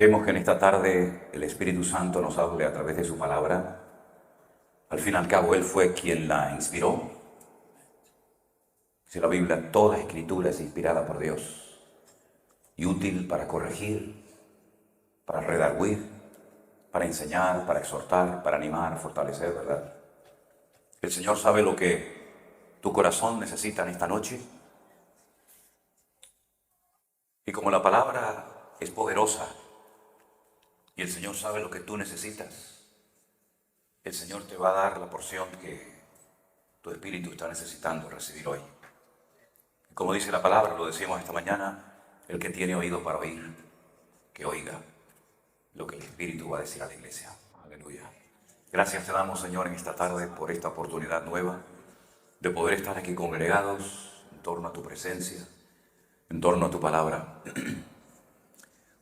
Dejemos que en esta tarde el Espíritu Santo nos hable a través de su palabra. Al fin y al cabo, Él fue quien la inspiró. Dice la Biblia, toda escritura es inspirada por Dios y útil para corregir, para redarguir, para enseñar, para exhortar, para animar, fortalecer, ¿verdad? El Señor sabe lo que tu corazón necesita en esta noche. Y como la palabra es poderosa y el Señor sabe lo que tú necesitas, el Señor te va a dar la porción que tu espíritu está necesitando recibir hoy. Como dice la palabra, lo decíamos esta mañana, el que tiene oído para oír, que oiga lo que el Espíritu va a decir a la iglesia. Aleluya. Gracias te damos, Señor, en esta tarde por esta oportunidad nueva de poder estar aquí congregados en torno a tu presencia, en torno a tu palabra.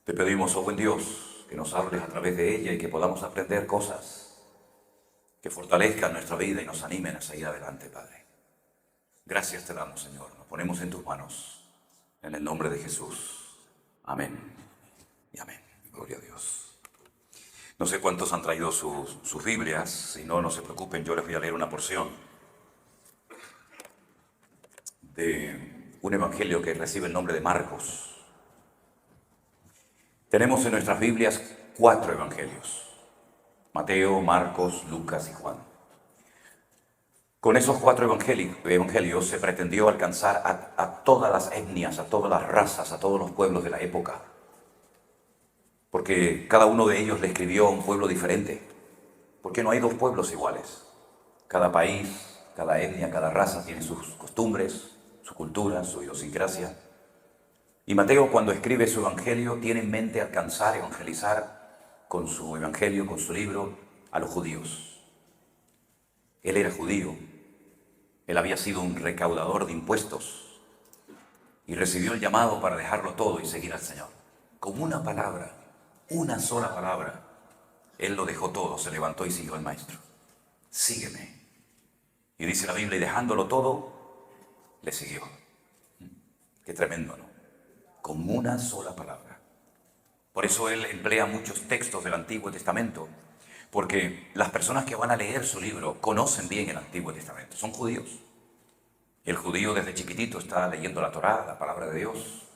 Te pedimos, oh buen Dios, que nos hables a través de ella y que podamos aprender cosas que fortalezcan nuestra vida y nos animen a seguir adelante, Padre. Gracias te damos, Señor. Nos ponemos en tus manos, en el nombre de Jesús. Amén y amén. Gloria a Dios. No sé cuántos han traído sus Biblias. Si no, no se preocupen, yo les voy a leer una porción de un evangelio que recibe el nombre de Marcos. Tenemos en nuestras Biblias 4 evangelios: Mateo, Marcos, Lucas y Juan. Con esos 4 evangelios se pretendió alcanzar a todas las etnias, a todas las razas, a todos los pueblos de la época. Porque cada uno de ellos le escribió a un pueblo diferente. Porque no hay 2 pueblos iguales. Cada país, cada etnia, cada raza tiene sus costumbres, su cultura, su idiosincrasia. Y Mateo, cuando escribe su evangelio, tiene en mente alcanzar, evangelizar con su evangelio, con su libro, a los judíos. Él era judío. Él había sido un recaudador de impuestos y recibió el llamado para dejarlo todo y seguir al Señor. Con una palabra, una sola palabra, Él lo dejó todo, se levantó y siguió al Maestro. Sígueme. Y dice la Biblia, y dejándolo todo, le siguió. Qué tremendo, ¿no? Con una sola palabra. Por eso Él emplea muchos textos del Antiguo Testamento, porque las personas que van a leer su libro conocen bien el Antiguo Testamento, son judíos. El judío desde chiquitito está leyendo la Torá, la palabra de Dios.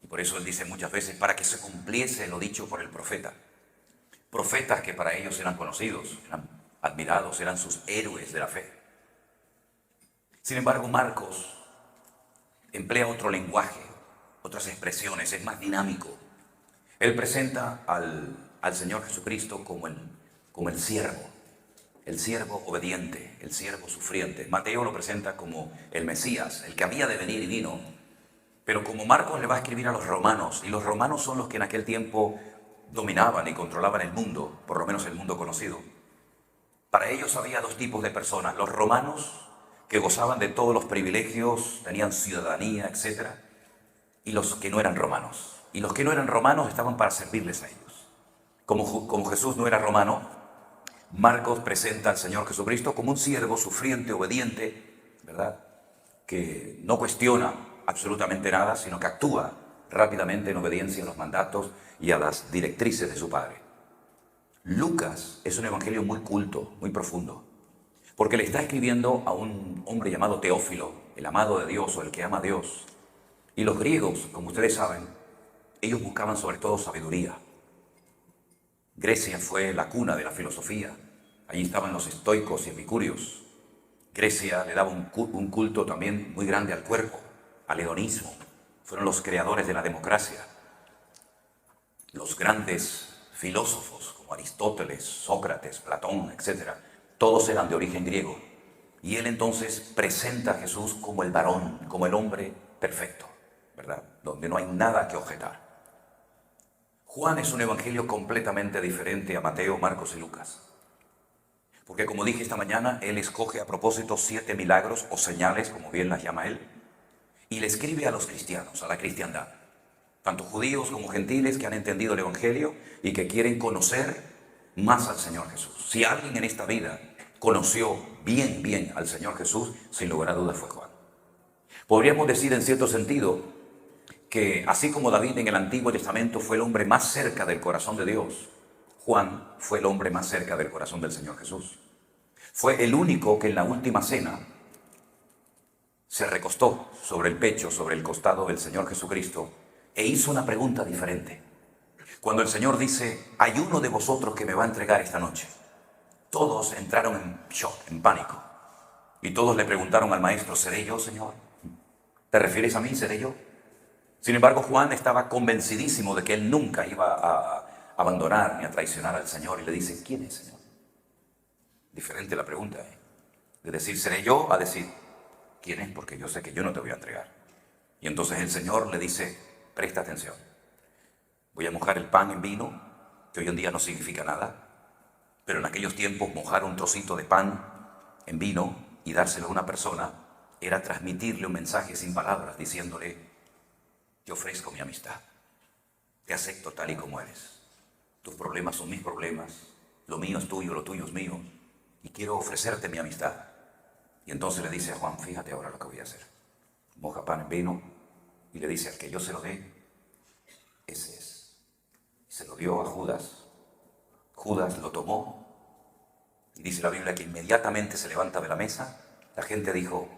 Y por eso Él dice muchas veces, para que se cumpliese lo dicho por el profeta. Profetas que para ellos eran conocidos, eran admirados, eran sus héroes de la fe. Sin embargo, Marcos emplea otro lenguaje, otras expresiones, es más dinámico. Él presenta al Señor Jesucristo como el siervo obediente, el siervo sufriente. Mateo lo presenta como el Mesías, el que había de venir y vino. Pero como Marcos le va a escribir a los romanos, y los romanos son los que en aquel tiempo dominaban y controlaban el mundo, por lo menos el mundo conocido. Para ellos había 2 tipos de personas: los romanos, que gozaban de todos los privilegios, tenían ciudadanía, etc. Y los que no eran romanos. Y los que no eran romanos estaban para servirles a ellos. Como Jesús no era romano, Marcos presenta al Señor Jesucristo como un siervo sufriente, obediente, ¿verdad? Que no cuestiona absolutamente nada, sino que actúa rápidamente en obediencia a los mandatos y a las directrices de su Padre. Lucas es un evangelio muy culto, muy profundo, porque le está escribiendo a un hombre llamado Teófilo, el amado de Dios o el que ama a Dios. Y los griegos, como ustedes saben, ellos buscaban sobre todo sabiduría. Grecia fue la cuna de la filosofía. Allí estaban los estoicos y epicúreos. Grecia le daba un culto también muy grande al cuerpo, al hedonismo. Fueron los creadores de la democracia. Los grandes filósofos como Aristóteles, Sócrates, Platón, etc., todos eran de origen griego. Y él entonces presenta a Jesús como el varón, como el hombre perfecto, ¿verdad? Donde no hay nada que objetar. Juan es un evangelio completamente diferente a Mateo, Marcos y Lucas. Porque como dije esta mañana, él escoge a propósito 7 milagros o señales, como bien las llama él, y le escribe a los cristianos, a la cristiandad, tanto judíos como gentiles que han entendido el evangelio y que quieren conocer más al Señor Jesús. Si alguien en esta vida conoció bien al Señor Jesús, sin lugar a dudas fue Juan. Podríamos decir en cierto sentido que así como David en el Antiguo Testamento fue el hombre más cerca del corazón de Dios, Juan fue el hombre más cerca del corazón del Señor Jesús. Fue el único que en la última cena se recostó sobre el pecho, sobre el costado del Señor Jesucristo e hizo una pregunta diferente. Cuando el Señor dice, hay uno de vosotros que me va a entregar esta noche, todos entraron en shock, en pánico. Y todos le preguntaron al maestro, ¿seré yo, Señor? ¿Te refieres a mí? ¿Seré yo? Sin embargo, Juan estaba convencidísimo de que él nunca iba a abandonar ni a traicionar al Señor. Y le dice, ¿quién es, Señor? Diferente la pregunta, ¿eh? De decir, ¿seré yo? A decir, ¿quién es? Porque yo sé que yo no te voy a entregar. Y entonces el Señor le dice, presta atención. Voy a mojar el pan en vino, que hoy en día no significa nada, pero en aquellos tiempos mojar un trocito de pan en vino y dárselo a una persona era transmitirle un mensaje sin palabras, diciéndole, te ofrezco mi amistad, te acepto tal y como eres. Tus problemas son mis problemas, lo mío es tuyo, lo tuyo es mío, y quiero ofrecerte mi amistad. Y entonces le dice a Juan, fíjate ahora lo que voy a hacer. Moja pan en vino y le dice, al que yo se lo dé, ese es. Se lo dio a Judas. Judas lo tomó y dice la Biblia que inmediatamente se levanta de la mesa. La gente dijo,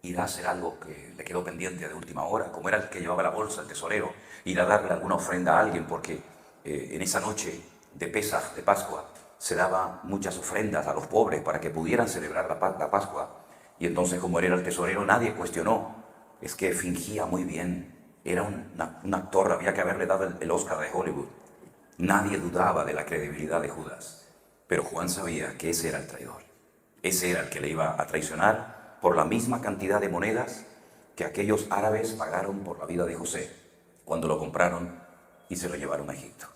irá a hacer algo que le quedó pendiente de última hora, como era el que llevaba la bolsa, el tesorero, irá a darle alguna ofrenda a alguien, porque en esa noche de Pesaj, de Pascua, se daban muchas ofrendas a los pobres para que pudieran celebrar la Pascua. Y entonces, como él era el tesorero, nadie cuestionó. Es que fingía muy bien. Era un actor, había que haberle dado el Oscar de Hollywood. Nadie dudaba de la credibilidad de Judas. Pero Juan sabía que ese era el traidor. Ese era el que le iba a traicionar por la misma cantidad de monedas que aquellos árabes pagaron por la vida de José cuando lo compraron y se lo llevaron a Egipto.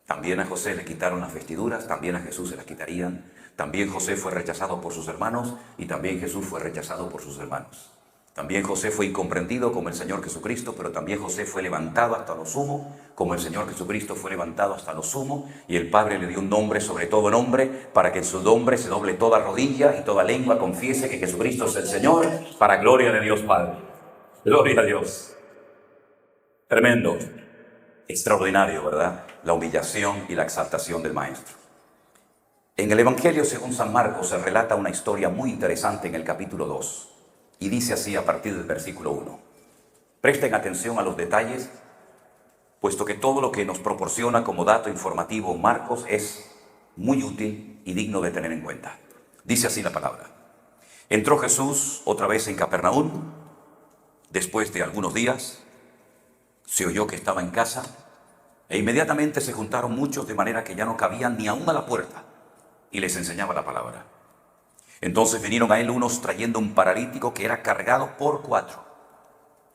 También a José le quitaron las vestiduras, también a Jesús se las quitarían. También José fue rechazado por sus hermanos y también Jesús fue rechazado por sus hermanos. También José fue incomprendido como el Señor Jesucristo, pero también José fue levantado hasta lo sumo, como el Señor Jesucristo fue levantado hasta lo sumo, y el Padre le dio un nombre sobre todo nombre, para que en su nombre se doble toda rodilla y toda lengua confiese que Jesucristo es el Señor, para gloria de Dios Padre. Gloria a Dios. Tremendo, extraordinario, ¿verdad? La humillación y la exaltación del Maestro. En el Evangelio según San Marcos se relata una historia muy interesante en el capítulo 2. Y dice así a partir del versículo 1. Presten atención a los detalles, puesto que todo lo que nos proporciona como dato informativo Marcos es muy útil y digno de tener en cuenta. Dice así la palabra. Entró Jesús otra vez en Capernaum. Después de algunos días, se oyó que estaba en casa, e inmediatamente se juntaron muchos de manera que ya no cabían ni aún a la puerta, y les enseñaba la palabra. Entonces vinieron a él unos trayendo un paralítico que era cargado por 4.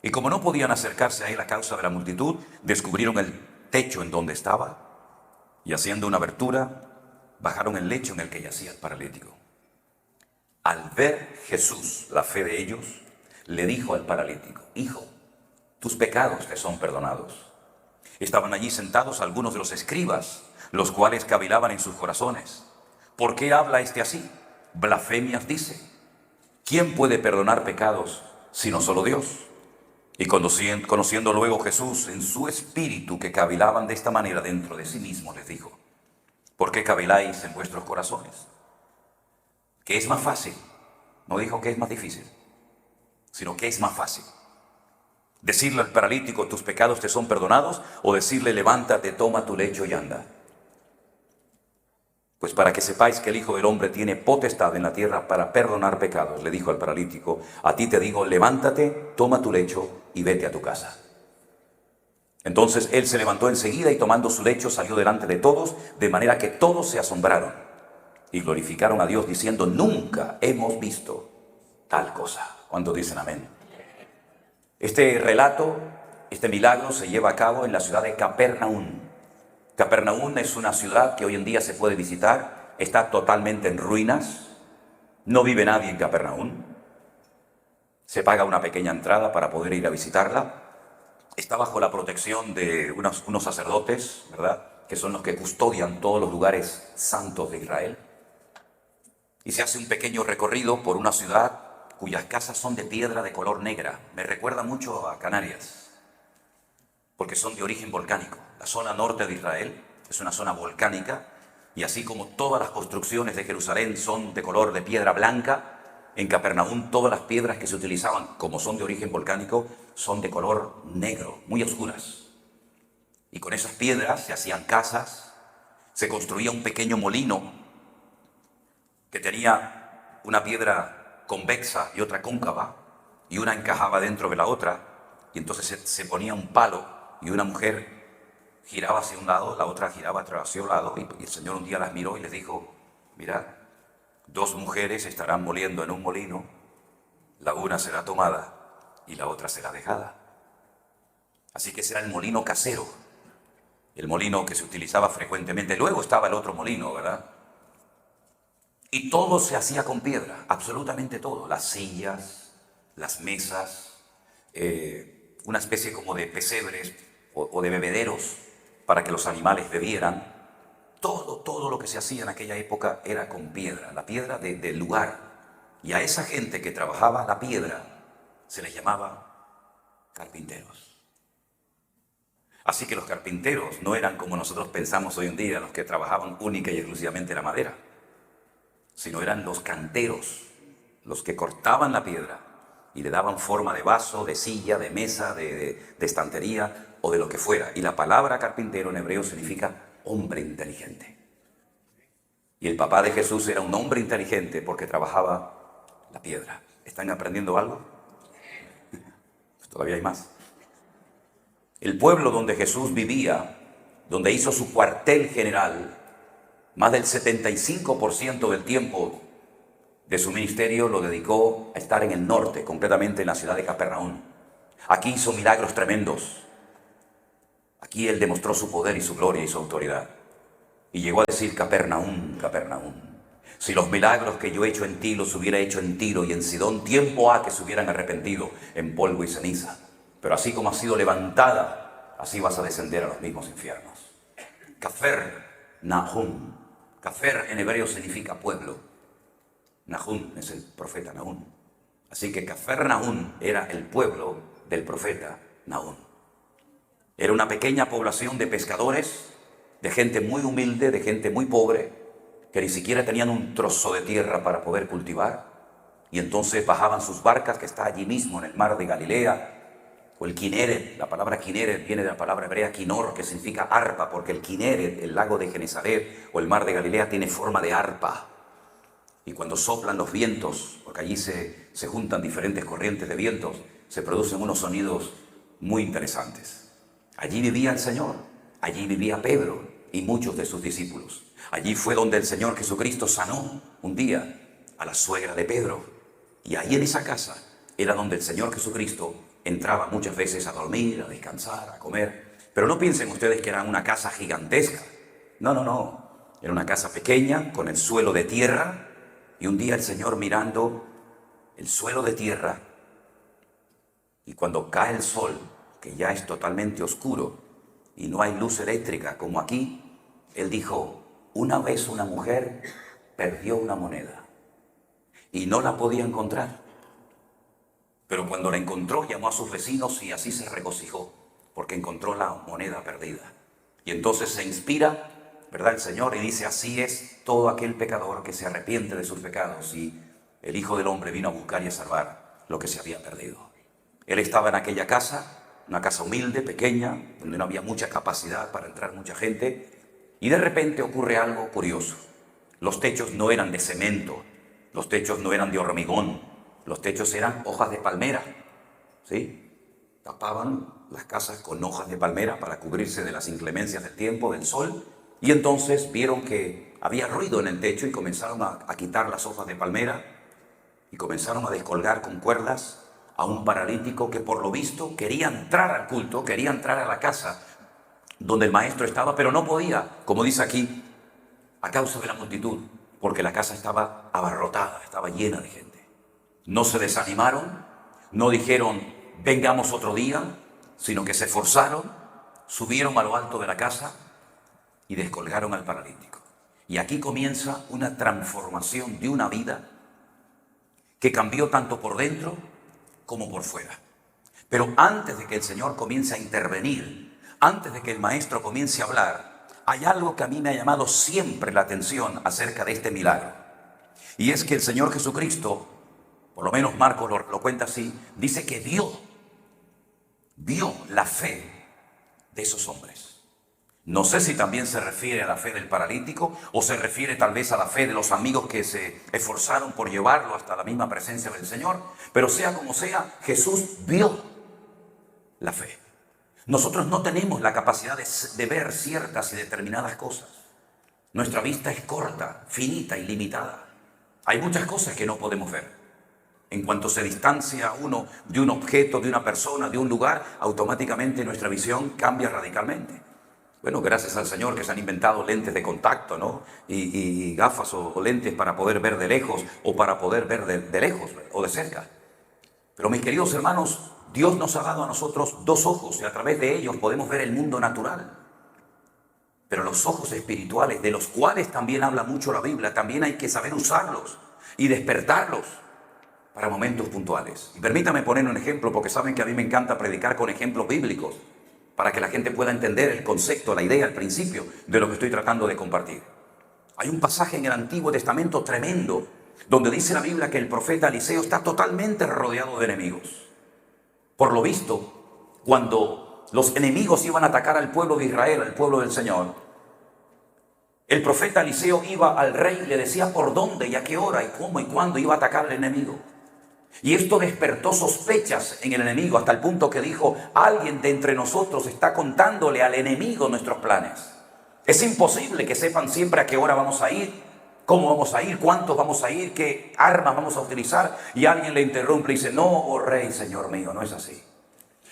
Y como no podían acercarse a él a causa de la multitud, descubrieron el techo en donde estaba y haciendo una abertura, bajaron el lecho en el que yacía el paralítico. Al ver Jesús la fe de ellos, le dijo al paralítico, hijo, tus pecados te son perdonados. Estaban allí sentados algunos de los escribas, los cuales cavilaban en sus corazones. ¿Por qué habla este así? Blasfemias dice. ¿Quién puede perdonar pecados sino solo Dios? Y conociendo luego Jesús en su espíritu que cavilaban de esta manera dentro de sí mismo, les dijo, ¿por qué caviláis en vuestros corazones? ¿Qué es más fácil? No dijo que es más difícil, sino que es más fácil. Decirle al paralítico, tus pecados te son perdonados, o decirle, levántate, toma tu lecho y anda. Pues para que sepáis que el Hijo del Hombre tiene potestad en la tierra para perdonar pecados, le dijo al paralítico, a ti te digo, levántate, toma tu lecho y vete a tu casa. Entonces él se levantó enseguida y tomando su lecho salió delante de todos, de manera que todos se asombraron y glorificaron a Dios diciendo, nunca hemos visto tal cosa. ¿Cuántos dicen amén? Este relato, este milagro se lleva a cabo en la ciudad de Capernaum. Capernaum es una ciudad que hoy en día se puede visitar, está totalmente en ruinas, no vive nadie en Capernaum, se paga una pequeña entrada para poder ir a visitarla, está bajo la protección de unos sacerdotes, ¿verdad?, que son los que custodian todos los lugares santos de Israel, y se hace un pequeño recorrido por una ciudad cuyas casas son de piedra de color negra, me recuerda mucho a Canarias. porque son de origen volcánico. La zona norte de Israel es una zona volcánica, y así como todas las construcciones de Jerusalén son de color de piedra blanca, en Capernaum todas las piedras que se utilizaban, como son de origen volcánico, son de color negro, muy oscuras. Y con esas piedras se hacían casas, se construía un pequeño molino que tenía una piedra convexa y otra cóncava, y una encajaba dentro de la otra, y entonces se ponía un palo, y una mujer giraba hacia un lado, la otra giraba hacia un lado, y el Señor un día las miró y les dijo: mirad, dos mujeres estarán moliendo en un molino, la una será tomada y la otra será dejada. Así que ese era el molino casero, el molino que se utilizaba frecuentemente. Luego estaba el otro molino, ¿verdad? Y todo se hacía con piedra, absolutamente todo. Las sillas, las mesas, una especie como de pesebres o de bebederos para que los animales bebieran. Todo lo que se hacía en aquella época era con piedra, la piedra del lugar. Y a esa gente que trabajaba la piedra se les llamaba carpinteros. Así que los carpinteros no eran como nosotros pensamos hoy en día, los que trabajaban única y exclusivamente la madera, sino eran los canteros, los que cortaban la piedra y le daban forma de vaso, de silla, de mesa, de estantería o de lo que fuera. Y la palabra carpintero en hebreo significa hombre inteligente. Y el papá de Jesús era un hombre inteligente porque trabajaba la piedra. ¿Están aprendiendo algo? Pues todavía hay más. El pueblo donde Jesús vivía, donde hizo su cuartel general, más del 75% del tiempo de su ministerio lo dedicó a estar en el norte, concretamente en la ciudad de Capernaum. Aquí hizo milagros tremendos. Aquí él demostró su poder y su gloria y su autoridad. Y llegó a decir: Capernaum, Capernaum, si los milagros que yo he hecho en ti los hubiera hecho en Tiro y en Sidón, tiempo ha que se hubieran arrepentido en polvo y ceniza. Pero así como has sido levantada, así vas a descender a los mismos infiernos. Capernaum. Cafer en hebreo significa pueblo. Nahum es el profeta Nahum. Así que Capernaum era el pueblo del profeta Nahum. Era una pequeña población de pescadores, de gente muy humilde, de gente muy pobre, que ni siquiera tenían un trozo de tierra para poder cultivar. Y entonces bajaban sus barcas, que está allí mismo en el mar de Galilea, o el Kineret. La palabra Kineret viene de la palabra hebrea Kinor, que significa arpa, porque el Kineret, el lago de Genesaret o el mar de Galilea, tiene forma de arpa. Y cuando soplan los vientos, porque allí se juntan diferentes corrientes de vientos, se producen unos sonidos muy interesantes. Allí vivía el Señor, allí vivía Pedro y muchos de sus discípulos. Allí fue donde el Señor Jesucristo sanó un día a la suegra de Pedro. Y ahí en esa casa era donde el Señor Jesucristo entraba muchas veces a dormir, a descansar, a comer. Pero no piensen ustedes que era una casa gigantesca. No. Era una casa pequeña, con el suelo de tierra. Y un día el Señor, mirando el suelo de tierra, y cuando cae el sol, que ya es totalmente oscuro y no hay luz eléctrica como aquí, Él dijo: una vez una mujer perdió una moneda y no la podía encontrar. Pero cuando la encontró, llamó a sus vecinos y así se regocijó, porque encontró la moneda perdida. Y entonces se inspira, ¿verdad?, el Señor, y dice: así es todo aquel pecador que se arrepiente de sus pecados, y el Hijo del Hombre vino a buscar y a salvar lo que se había perdido. Él estaba en aquella casa, una casa humilde, pequeña, donde no había mucha capacidad para entrar mucha gente, y de repente ocurre algo curioso. Los techos no eran de cemento, los techos no eran de hormigón, los techos eran hojas de palmera, ¿sí? Tapaban las casas con hojas de palmera para cubrirse de las inclemencias del tiempo, del sol, y entonces vieron que había ruido en el techo y comenzaron a quitar las hojas de palmera y comenzaron a descolgar con cuerdas a un paralítico que, por lo visto, quería entrar al culto, quería entrar a la casa donde el maestro estaba, pero no podía, como dice aquí, a causa de la multitud, porque la casa estaba abarrotada, estaba llena de gente. No se desanimaron, no dijeron vengamos otro día, sino que se esforzaron, subieron a lo alto de la casa y descolgaron al paralítico. Y aquí comienza una transformación de una vida que cambió tanto por dentro como por fuera. Pero antes de que el Señor comience a intervenir, antes de que el maestro comience a hablar, hay algo que a mí me ha llamado siempre la atención acerca de este milagro. Y es que el Señor Jesucristo, por lo menos Marcos lo cuenta así, dice que vio la fe de esos hombres. No sé si también se refiere a la fe del paralítico o se refiere tal vez a la fe de los amigos que se esforzaron por llevarlo hasta la misma presencia del Señor. Pero sea como sea, Jesús vio la fe. Nosotros no tenemos la capacidad de ver ciertas y determinadas cosas. Nuestra vista es corta, finita y limitada. Hay muchas cosas que no podemos ver. En cuanto se distancia uno de un objeto, de una persona, de un lugar, automáticamente nuestra visión cambia radicalmente. Bueno, gracias al Señor que se han inventado lentes de contacto, ¿no? Y gafas o lentes para poder ver de lejos o para poder ver de lejos o de cerca. Pero mis queridos hermanos, Dios nos ha dado a nosotros dos ojos y a través de ellos podemos ver el mundo natural. Pero los ojos espirituales, de los cuales también habla mucho la Biblia, también hay que saber usarlos y despertarlos para momentos puntuales. Y permítame poner un ejemplo, porque saben que a mí me encanta predicar con ejemplos bíblicos, para que la gente pueda entender el concepto, la idea, el principio de lo que estoy tratando de compartir. Hay un pasaje en el Antiguo Testamento tremendo, donde dice la Biblia que el profeta Eliseo está totalmente rodeado de enemigos. Por lo visto, cuando los enemigos iban a atacar al pueblo de Israel, al pueblo del Señor, el profeta Eliseo iba al rey y le decía por dónde y a qué hora y cómo y cuándo iba a atacar al enemigo. Y esto despertó sospechas en el enemigo hasta el punto que dijo: alguien de entre nosotros está contándole al enemigo nuestros planes. Es imposible que sepan siempre a qué hora vamos a ir, cómo vamos a ir, cuántos vamos a ir, qué armas vamos a utilizar. Y alguien le interrumpe y dice: no, oh rey, señor mío, no es así.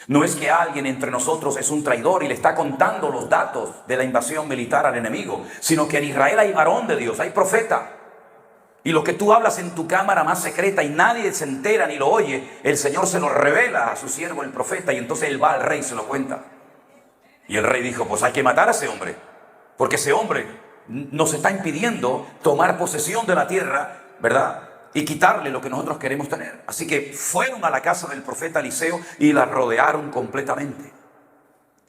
No es que alguien entre nosotros es un traidor y le está contando los datos de la invasión militar al enemigo, sino que en Israel hay varón de Dios, hay profeta. Y lo que tú hablas en tu cámara más secreta y nadie se entera ni lo oye, el Señor se lo revela a su siervo el profeta, y entonces él va al rey y se lo cuenta. Y el rey dijo: pues hay que matar a ese hombre, porque ese hombre nos está impidiendo tomar posesión de la tierra, ¿verdad? Y quitarle lo que nosotros queremos tener. Así que fueron a la casa del profeta Eliseo y la rodearon completamente.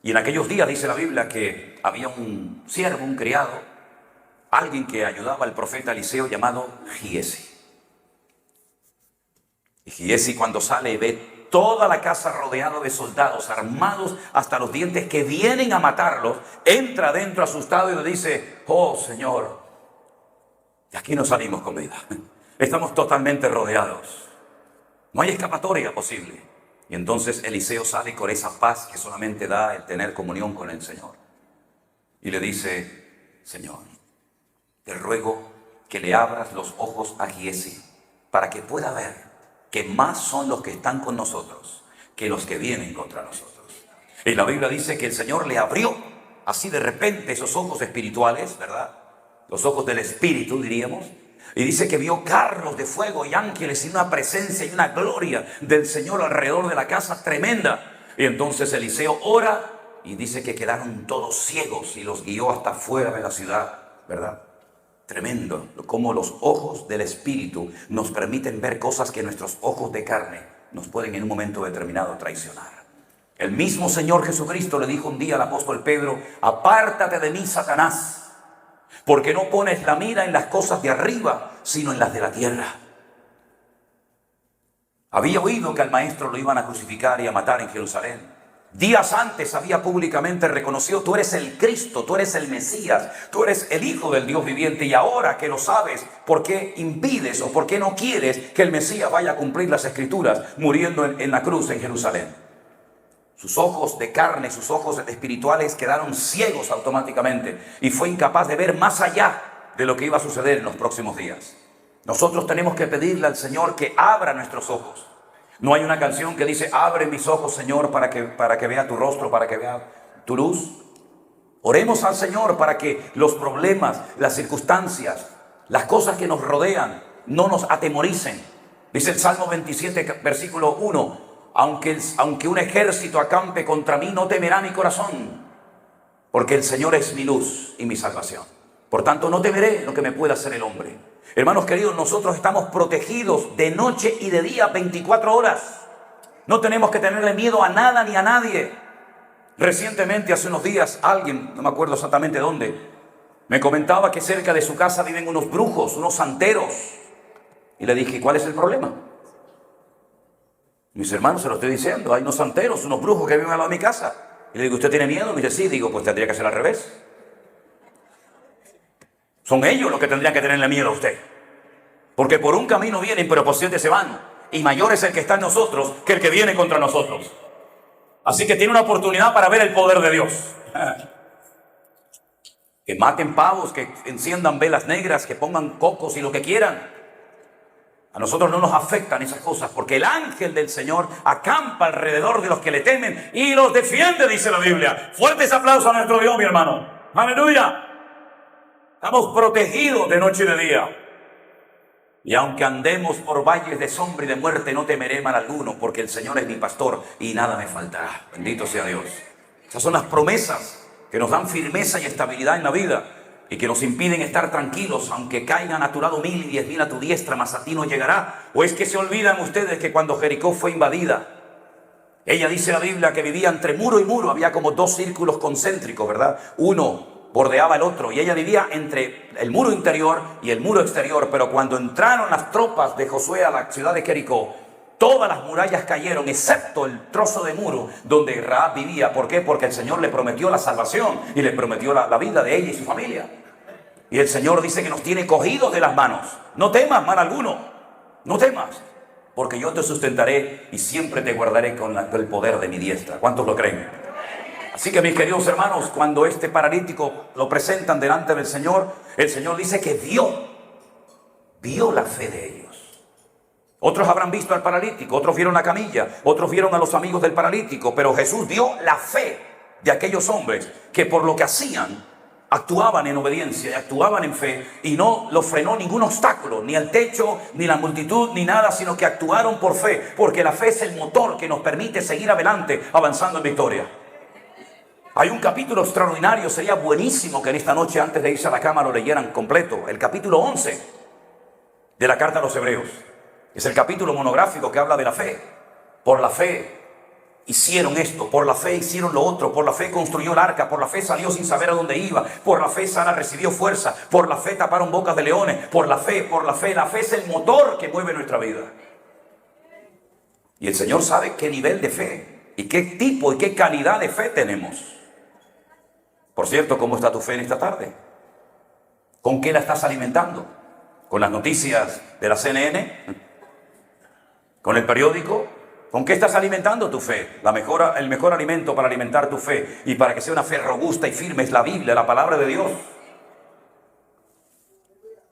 Y en aquellos días dice la Biblia que había un siervo, un criado, alguien que ayudaba al profeta Eliseo llamado Giesi. Y Giesi, cuando sale y ve toda la casa rodeada de soldados armados hasta los dientes que vienen a matarlos, entra adentro asustado y le dice: oh Señor, de aquí no salimos con vida. Estamos totalmente rodeados. No hay escapatoria posible. Y entonces Eliseo sale con esa paz que solamente da el tener comunión con el Señor. Y le dice: Señor, te ruego que le abras los ojos a Giesi para que pueda ver que más son los que están con nosotros que los que vienen contra nosotros. Y la Biblia dice que el Señor le abrió así de repente esos ojos espirituales, ¿verdad? Los ojos del espíritu, diríamos. Y dice que vio carros de fuego y ángeles y una presencia y una gloria del Señor alrededor de la casa tremenda. Y entonces Eliseo ora y dice que quedaron todos ciegos y los guió hasta fuera de la ciudad, ¿verdad? Tremendo cómo los ojos del Espíritu nos permiten ver cosas que nuestros ojos de carne nos pueden en un momento determinado traicionar. El mismo Señor Jesucristo le dijo un día al apóstol Pedro: apártate de mí, Satanás, porque no pones la mira en las cosas de arriba, sino en las de la tierra. Había oído que al maestro lo iban a crucificar y a matar en Jerusalén. Días antes había públicamente reconocido: tú eres el Cristo, tú eres el Mesías, tú eres el Hijo del Dios viviente. Y ahora que lo sabes, ¿por qué impides o por qué no quieres que el Mesías vaya a cumplir las Escrituras muriendo en la cruz en Jerusalén? Sus ojos de carne, sus ojos espirituales quedaron ciegos automáticamente y fue incapaz de ver más allá de lo que iba a suceder en los próximos días. Nosotros tenemos que pedirle al Señor que abra nuestros ojos. No hay una canción que dice: abre mis ojos, Señor, para que vea tu rostro, para que vea tu luz. Oremos al Señor para que los problemas, las circunstancias, las cosas que nos rodean no nos atemoricen. Dice el Salmo 27, versículo 1: aunque un ejército acampe contra mí, no temerá mi corazón, porque el Señor es mi luz y mi salvación. Por tanto, no temeré lo que me pueda hacer el hombre. Hermanos queridos, nosotros estamos protegidos de noche y de día 24 horas. No tenemos que tenerle miedo a nada ni a nadie. Recientemente, hace unos días, alguien, no me acuerdo exactamente dónde, me comentaba que cerca de su casa viven unos brujos, unos santeros. Y le dije, ¿cuál es el problema? Mis hermanos, se lo estoy diciendo, hay unos santeros, unos brujos que viven al lado de mi casa. Y le digo, ¿usted tiene miedo? Me dice, sí. Digo, pues tendría que ser al revés. Son ellos los que tendrían que tenerle miedo a usted. Porque por un camino vienen, pero por 7 se van. Y mayor es el que está en nosotros que el que viene contra nosotros. Así que tiene una oportunidad para ver el poder de Dios. Que maten pavos, que enciendan velas negras, que pongan cocos y lo que quieran. A nosotros no nos afectan esas cosas, porque el ángel del Señor acampa alrededor de los que le temen y los defiende, dice la Biblia. Fuertes aplausos a nuestro Dios, mi hermano. ¡Aleluya! Estamos protegidos de noche y de día. Y aunque andemos por valles de sombra y de muerte, no temeré mal alguno, porque el Señor es mi pastor y nada me faltará. Bendito sea Dios. Esas son las promesas que nos dan firmeza y estabilidad en la vida y que nos impiden estar tranquilos, aunque caigan a tu lado 1000 y 10.000 a tu diestra, mas a ti no llegará. ¿O es que se olvidan ustedes que cuando Jericó fue invadida, ella dice la Biblia que vivía entre muro y muro, había como 2 círculos concéntricos, ¿verdad? Uno bordeaba el otro y ella vivía entre el muro interior y el muro exterior. Pero cuando entraron las tropas de Josué a la ciudad de Jericó, todas las murallas cayeron, excepto el trozo de muro donde Rahab vivía. ¿Por qué? Porque el Señor le prometió la salvación y le prometió la vida de ella y su familia. Y el Señor dice que nos tiene cogidos de las manos. No temas mal alguno, no temas, porque yo te sustentaré y siempre te guardaré con el poder de mi diestra. ¿Cuántos lo creen? Así que mis queridos hermanos, cuando este paralítico lo presentan delante del Señor, el Señor dice que vio la fe de ellos. Otros habrán visto al paralítico, otros vieron la camilla, otros vieron a los amigos del paralítico, pero Jesús vio la fe de aquellos hombres que por lo que hacían, actuaban en obediencia y actuaban en fe, y no los frenó ningún obstáculo, ni el techo, ni la multitud, ni nada, sino que actuaron por fe, porque la fe es el motor que nos permite seguir adelante, avanzando en victoria. Hay un capítulo extraordinario, sería buenísimo que en esta noche, antes de irse a la cama, lo leyeran completo. El capítulo 11 de la carta a los Hebreos. Es el capítulo monográfico que habla de la fe. Por la fe hicieron esto, por la fe hicieron lo otro, por la fe construyó el arca, por la fe salió sin saber a dónde iba, por la fe Sara recibió fuerza, por la fe taparon bocas de leones, por la fe, la fe es el motor que mueve nuestra vida. Y el Señor sabe qué nivel de fe y qué tipo y qué calidad de fe tenemos. Por cierto, ¿cómo está tu fe en esta tarde? ¿Con qué la estás alimentando? ¿Con las noticias de la CNN? ¿Con el periódico? ¿Con qué estás alimentando tu fe? El mejor alimento para alimentar tu fe y para que sea una fe robusta y firme es la Biblia, la palabra de Dios.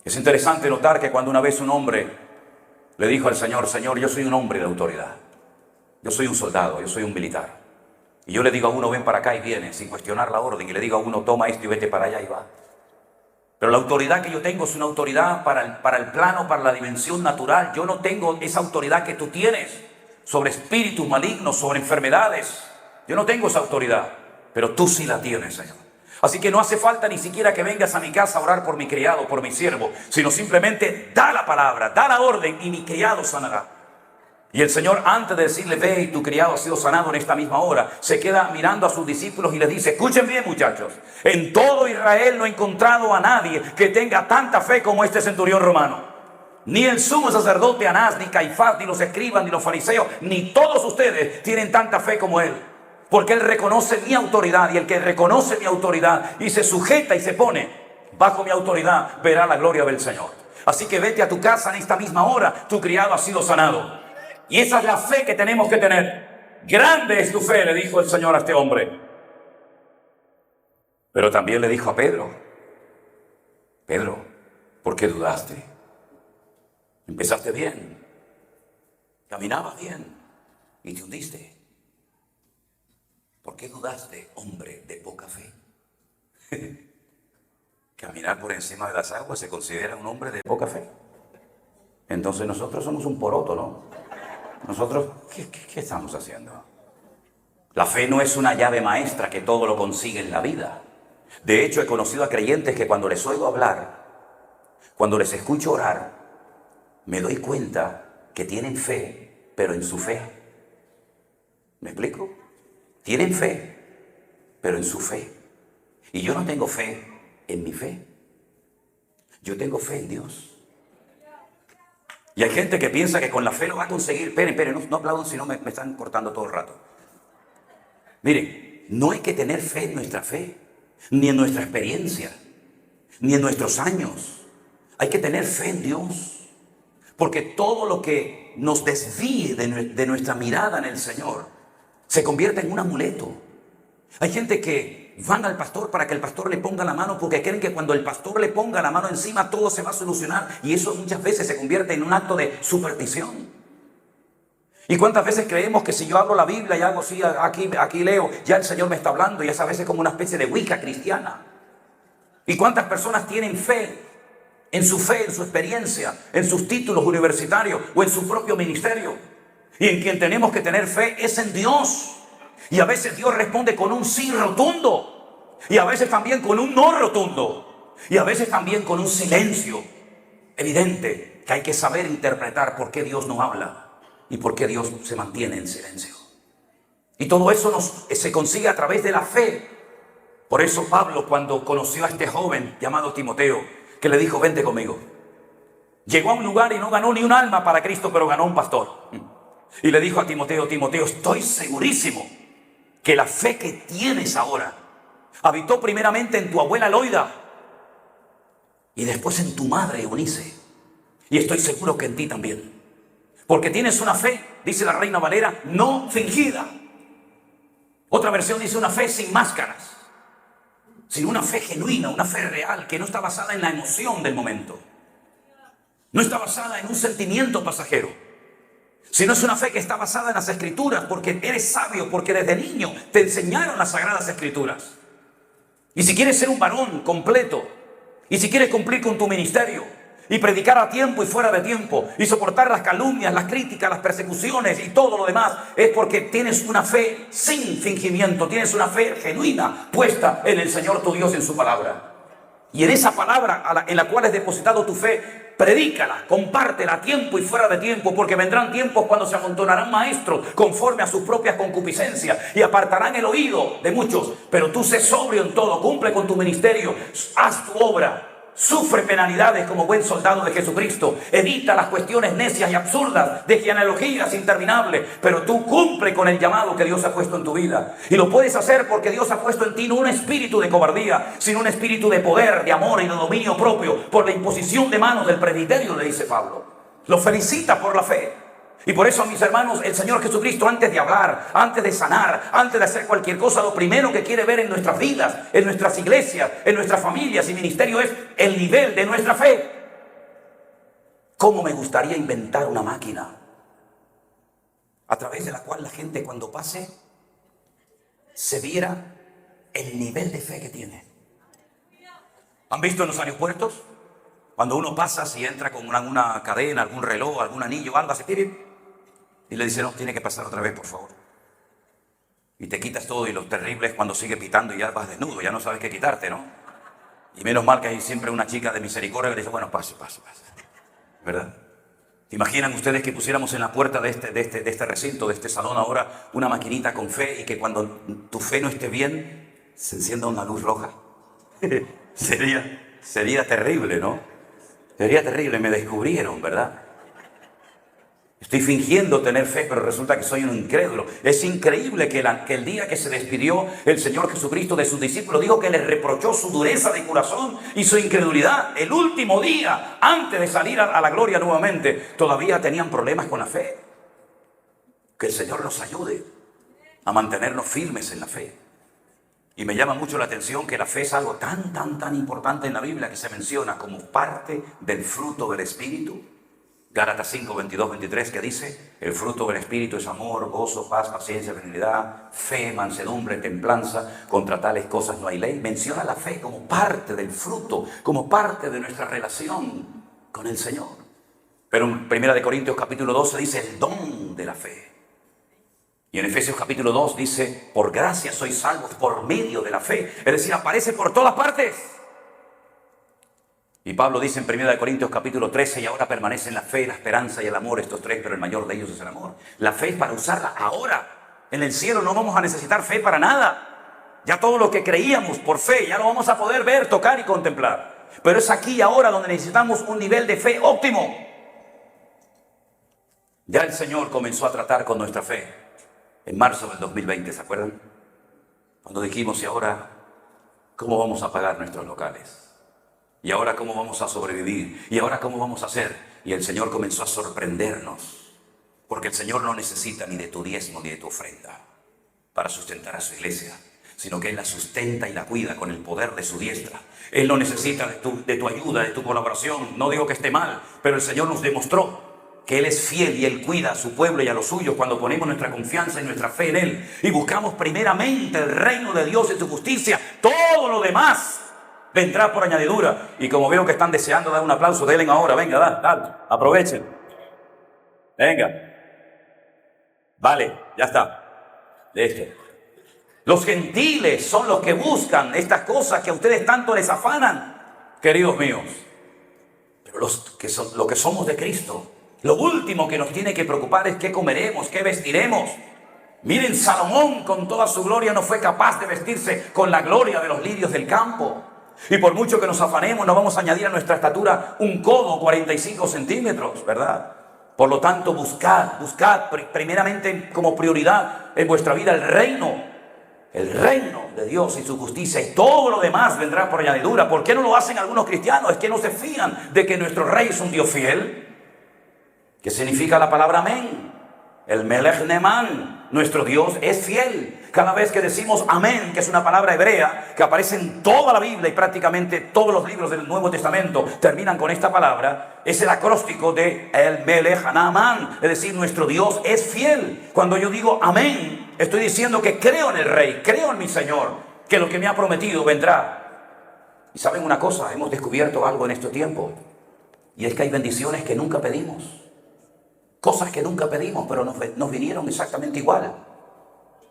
Es interesante notar que cuando una vez un hombre le dijo al Señor, Señor, yo soy un hombre de autoridad. Yo soy un soldado, yo soy un militar. Y yo le digo a uno, ven para acá y viene, sin cuestionar la orden. Y le digo a uno, toma esto y vete para allá y va. Pero la autoridad que yo tengo es una autoridad para el plano, para la dimensión natural. Yo no tengo esa autoridad que tú tienes sobre espíritus malignos, sobre enfermedades. Yo no tengo esa autoridad, pero tú sí la tienes, Señor. Así que no hace falta ni siquiera que vengas a mi casa a orar por mi criado, por mi siervo, sino simplemente da la palabra, da la orden y mi criado sanará. Y el Señor, antes de decirle, ve y tu criado ha sido sanado en esta misma hora, se queda mirando a sus discípulos y les dice, escuchen bien muchachos, en todo Israel no he encontrado a nadie que tenga tanta fe como este centurión romano. Ni el sumo sacerdote Anás, ni Caifás, ni los escribas, ni los fariseos, ni todos ustedes tienen tanta fe como él. Porque él reconoce mi autoridad, y el que reconoce mi autoridad y se sujeta y se pone bajo mi autoridad, verá la gloria del Señor. Así que vete a tu casa en esta misma hora, tu criado ha sido sanado. Y esa es la fe que tenemos que tener. Grande es tu fe, le dijo el Señor a este hombre. Pero también le dijo a Pedro, Pedro, ¿por qué dudaste? Empezaste bien, caminabas bien y te hundiste. ¿Por qué dudaste, hombre de poca fe? Caminar por encima de las aguas se considera un hombre de poca fe. Entonces nosotros somos un poroto, ¿no? Nosotros, ¿qué estamos haciendo? La fe no es una llave maestra que todo lo consigue en la vida. De hecho, he conocido a creyentes que cuando les oigo hablar, cuando les escucho orar, me doy cuenta que tienen fe, pero en su fe. ¿Me explico? Tienen fe, pero en su fe. Y yo no tengo fe en mi fe. Yo tengo fe en Dios. Y hay gente que piensa que con la fe lo va a conseguir. Esperen, no aplaudan si no me están cortando todo el rato. Miren, no hay que tener fe en nuestra fe, ni en nuestra experiencia, ni en nuestros años. Hay que tener fe en Dios. Porque todo lo que nos desvíe de nuestra mirada en el Señor se convierte en un amuleto. Hay gente que van al pastor para que el pastor le ponga la mano porque creen que cuando el pastor le ponga la mano encima todo se va a solucionar, y eso muchas veces se convierte en un acto de superstición. ¿Y cuántas veces creemos que si yo abro la Biblia y hago así, aquí leo, ya el Señor me está hablando, y es a veces como una especie de wicca cristiana? ¿Y cuántas personas tienen fe, en su experiencia, en sus títulos universitarios o en su propio ministerio? Y en quien tenemos que tener fe es en Dios. Y a veces Dios responde con un sí rotundo, y a veces también con un no rotundo, y a veces también con un silencio evidente, que hay que saber interpretar por qué Dios no habla y por qué Dios se mantiene en silencio. Y todo eso se consigue a través de la fe. Por eso Pablo, cuando conoció a este joven llamado Timoteo, que le dijo: vente conmigo, llegó a un lugar y no ganó ni un alma para Cristo, pero ganó un pastor. Y le dijo a Timoteo: Timoteo, estoy segurísimo que la fe que tienes ahora habitó primeramente en tu abuela Loida y después en tu madre Eunice, y estoy seguro que en ti también, porque tienes una fe, dice la Reina Valera, no fingida. Otra versión dice una fe sin máscaras, sino una fe genuina, una fe real, que no está basada en la emoción del momento, no está basada en un sentimiento pasajero, sino es una fe que está basada en las Escrituras, porque eres sabio, porque desde niño te enseñaron las Sagradas Escrituras. Y si quieres ser un varón completo, y si quieres cumplir con tu ministerio, y predicar a tiempo y fuera de tiempo, y soportar las calumnias, las críticas, las persecuciones y todo lo demás, es porque tienes una fe sin fingimiento, tienes una fe genuina, puesta en el Señor tu Dios, en su palabra. Y en esa palabra en la cual has depositado tu fe, predícala, compártela a tiempo y fuera de tiempo, porque vendrán tiempos cuando se amontonarán maestros conforme a sus propias concupiscencias y apartarán el oído de muchos. Pero tú sé sobrio en todo, cumple con tu ministerio, haz tu obra, sufre penalidades como buen soldado de Jesucristo, evita las cuestiones necias y absurdas de genealogías interminables, pero tú cumple con el llamado que Dios ha puesto en tu vida. Y lo puedes hacer porque Dios ha puesto en ti no un espíritu de cobardía, sino un espíritu de poder, de amor y de dominio propio, por la imposición de manos del presbiterio, le dice Pablo. Lo felicita por la fe. Y por eso, mis hermanos, el Señor Jesucristo, antes de hablar, antes de sanar, antes de hacer cualquier cosa, lo primero que quiere ver en nuestras vidas, en nuestras iglesias, en nuestras familias y ministerio, es el nivel de nuestra fe. ¿Cómo me gustaría inventar una máquina a través de la cual la gente, cuando pase, se viera el nivel de fe que tiene? ¿Han visto en los aeropuertos? Cuando uno pasa, si entra con una cadena, algún reloj, algún anillo, algo así, y le dice: no, tiene que pasar otra vez, por favor. Y te quitas todo, y lo terrible es cuando sigue pitando y ya vas desnudo, ya no sabes qué quitarte, ¿no? Y menos mal que hay siempre una chica de misericordia que le dice: bueno, pase. ¿Verdad? ¿Imaginan ustedes que pusiéramos en la puerta de este recinto, de este salón ahora, una maquinita con fe, y que cuando tu fe no esté bien, se encienda una luz roja? Sería terrible, ¿no? Sería terrible. Me descubrieron, ¿verdad? Estoy fingiendo tener fe, pero resulta que soy un incrédulo. Es increíble que el día que se despidió el Señor Jesucristo de sus discípulos, dijo que les reprochó su dureza de corazón y su incredulidad. El último día, antes de salir a la gloria nuevamente, todavía tenían problemas con la fe. Que el Señor nos ayude a mantenernos firmes en la fe. Y me llama mucho la atención que la fe es algo tan importante en la Biblia, que se menciona como parte del fruto del Espíritu. Gálatas 5, 22, 23, que dice: el fruto del Espíritu es amor, gozo, paz, paciencia, benignidad, fe, mansedumbre, templanza. Contra tales cosas no hay ley. Menciona la fe como parte del fruto, como parte de nuestra relación con el Señor. Pero en 1 Corintios capítulo 12 dice el don de la fe. Y en Efesios capítulo 2 dice: por gracia sois salvos por medio de la fe. Es decir, aparece por todas partes. Y Pablo dice en 1 Corintios capítulo 13: y ahora permanecen la fe, la esperanza y el amor, estos tres, pero el mayor de ellos es el amor. La fe es para usarla ahora. En el cielo no vamos a necesitar fe para nada. Ya todo lo que creíamos por fe, ya lo vamos a poder ver, tocar y contemplar. Pero es aquí y ahora donde necesitamos un nivel de fe óptimo. Ya el Señor comenzó a tratar con nuestra fe en marzo del 2020, ¿se acuerdan? Cuando dijimos, ¿y ahora cómo vamos a pagar nuestros locales? ¿Y ahora cómo vamos a sobrevivir? ¿Y ahora cómo vamos a hacer? Y el Señor comenzó a sorprendernos. Porque el Señor no necesita ni de tu diezmo ni de tu ofrenda para sustentar a su iglesia, sino que Él la sustenta y la cuida con el poder de su diestra. Él no necesita de tu ayuda, de tu colaboración. No digo que esté mal, pero el Señor nos demostró que Él es fiel y Él cuida a su pueblo y a los suyos cuando ponemos nuestra confianza y nuestra fe en Él. Y buscamos primeramente el reino de Dios y su justicia. Todo lo demás vendrá por añadidura. Y como veo que están deseando dar un aplauso, denle ahora. Venga, dale, aprovechen. Venga. Vale, ya está. Los gentiles son los que buscan estas cosas que a ustedes tanto les afanan, queridos míos. Pero lo que somos de Cristo, lo último que nos tiene que preocupar es qué comeremos, qué vestiremos. Miren, Salomón con toda su gloria no fue capaz de vestirse con la gloria de los lirios del campo. Y por mucho que nos afanemos, no vamos a añadir a nuestra estatura un codo, 45 centímetros, ¿verdad? Por lo tanto, buscad primeramente como prioridad en vuestra vida el reino de Dios y su justicia, y todo lo demás vendrá por añadidura. ¿Por qué no lo hacen algunos cristianos? Es que no se fían de que nuestro rey es un Dios fiel. ¿Qué significa la palabra amén? El Melech Neman, nuestro Dios es fiel. Cada vez que decimos amén, que es una palabra hebrea que aparece en toda la Biblia y prácticamente todos los libros del Nuevo Testamento terminan con esta palabra, es el acróstico de el Melech Neman, es decir, nuestro Dios es fiel. Cuando yo digo amén, estoy diciendo que creo en el Rey, creo en mi Señor, que lo que me ha prometido vendrá. Y saben una cosa, hemos descubierto algo en este tiempo, y es que hay bendiciones que nunca pedimos. Cosas que nunca pedimos, pero nos vinieron exactamente igual.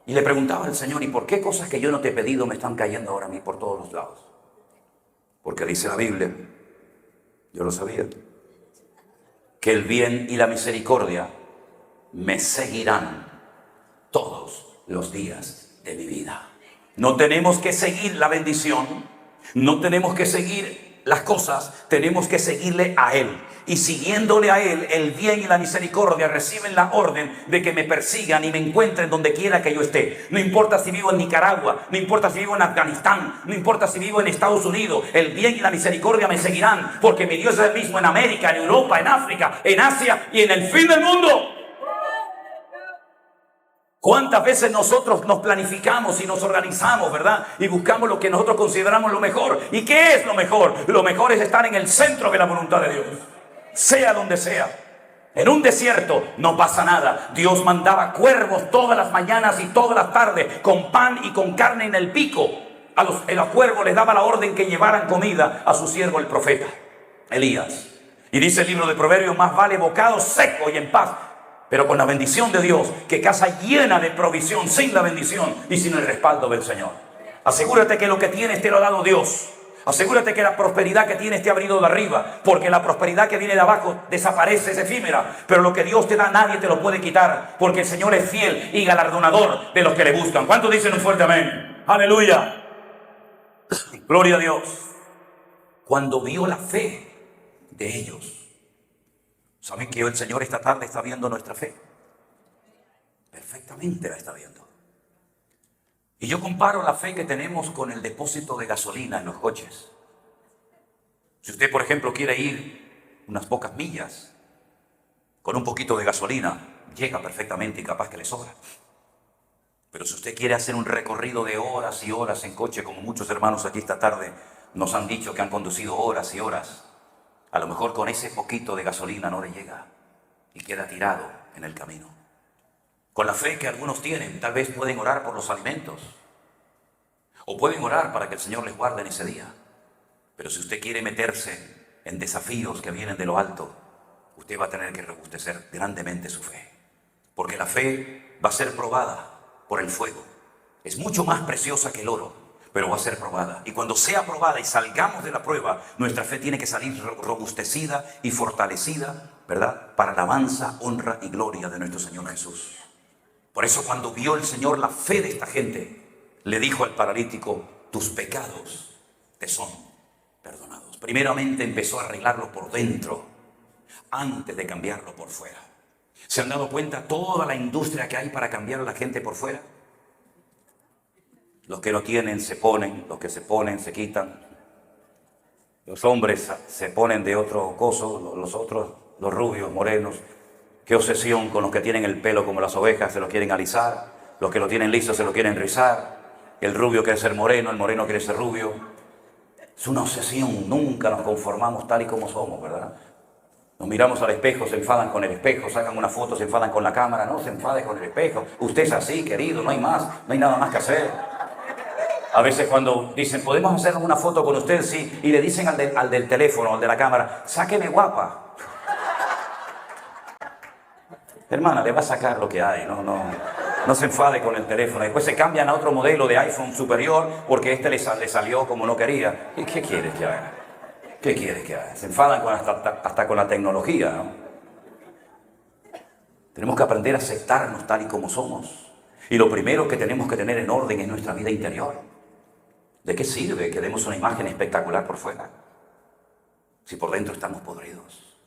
Y le preguntaba al Señor, ¿y por qué cosas que yo no te he pedido me están cayendo ahora a mí por todos los lados? Porque dice la Biblia, yo lo sabía, que el bien y la misericordia me seguirán todos los días de mi vida. No tenemos que seguir la bendición, no tenemos que seguir las cosas, tenemos que seguirle a Él. Y siguiéndole a Él, el bien y la misericordia reciben la orden de que me persigan y me encuentren donde quiera que yo esté. No importa si vivo en Nicaragua, no importa si vivo en Afganistán, no importa si vivo en Estados Unidos, el bien y la misericordia me seguirán, porque mi Dios es el mismo en América, en Europa, en África, en Asia y en el fin del mundo. ¿Cuántas veces nosotros nos planificamos y nos organizamos, verdad? Y buscamos lo que nosotros consideramos lo mejor. ¿Y qué es lo mejor? Lo mejor es estar en el centro de la voluntad de Dios, sea donde sea. En un desierto no pasa nada. Dios mandaba cuervos todas las mañanas y todas las tardes con pan y con carne en el pico. A los cuervos les daba la orden que llevaran comida a su siervo el profeta Elías. Y dice el libro de Proverbios, más vale bocado seco y en paz, pero con la bendición de Dios, que casa llena de provisión, sin la bendición y sin el respaldo del Señor. Asegúrate que lo que tienes te lo ha dado Dios. Asegúrate que la prosperidad que tienes te ha venido de arriba, porque la prosperidad que viene de abajo desaparece, es efímera, pero lo que Dios te da nadie te lo puede quitar, porque el Señor es fiel y galardonador de los que le buscan. ¿Cuántos dicen un fuerte amén? ¡Aleluya! Gloria a Dios. Cuando vio la fe de ellos, ¿saben que el Señor esta tarde está viendo nuestra fe? Perfectamente la está viendo. Y yo comparo la fe que tenemos con el depósito de gasolina en los coches. Si usted, por ejemplo, quiere ir unas pocas millas con un poquito de gasolina, llega perfectamente y capaz que le sobra. Pero si usted quiere hacer un recorrido de horas y horas en coche, como muchos hermanos aquí esta tarde nos han dicho que han conducido horas y horas, a lo mejor con ese poquito de gasolina no le llega y queda tirado en el camino. Con la fe que algunos tienen, tal vez pueden orar por los alimentos o pueden orar para que el Señor les guarde en ese día. Pero si usted quiere meterse en desafíos que vienen de lo alto, usted va a tener que robustecer grandemente su fe, porque la fe va a ser probada por el fuego. Es mucho más preciosa que el oro, pero va a ser probada. Y cuando sea probada y salgamos de la prueba, nuestra fe tiene que salir robustecida y fortalecida, ¿verdad? Para la alabanza, honra y gloria de nuestro Señor Jesús. Por eso cuando vio el Señor la fe de esta gente, le dijo al paralítico, tus pecados te son perdonados. Primeramente empezó a arreglarlo por dentro, antes de cambiarlo por fuera. ¿Se han dado cuenta toda la industria que hay para cambiar a la gente por fuera? Los que no tienen se ponen, los que se ponen se quitan. Los hombres se ponen de otro coso, los otros, los rubios, morenos. Qué obsesión con los que tienen el pelo como las ovejas, se lo quieren alisar. Los que lo tienen liso se lo quieren rizar. El rubio quiere ser moreno, el moreno quiere ser rubio. Es una obsesión, nunca nos conformamos tal y como somos, ¿verdad? Nos miramos al espejo, se enfadan con el espejo, sacan una foto, se enfadan con la cámara. No se enfade con el espejo. Usted es así, querido, no hay más, no hay nada más que hacer. A veces cuando dicen, ¿podemos hacer una foto con usted? Sí, y le dicen al del teléfono, al de la cámara, sáqueme guapa. Hermana, le va a sacar lo que hay, no se enfade con el teléfono. Después se cambian a otro modelo de iPhone superior porque este le salió como no quería. ¿Y qué quieres que haga? ¿Qué quieres que haga? Se enfadan hasta con la tecnología, ¿no? Tenemos que aprender a aceptarnos tal y como somos. Y lo primero que tenemos que tener en orden es nuestra vida interior. ¿De qué sirve que demos una imagen espectacular por fuera si por dentro estamos podridos?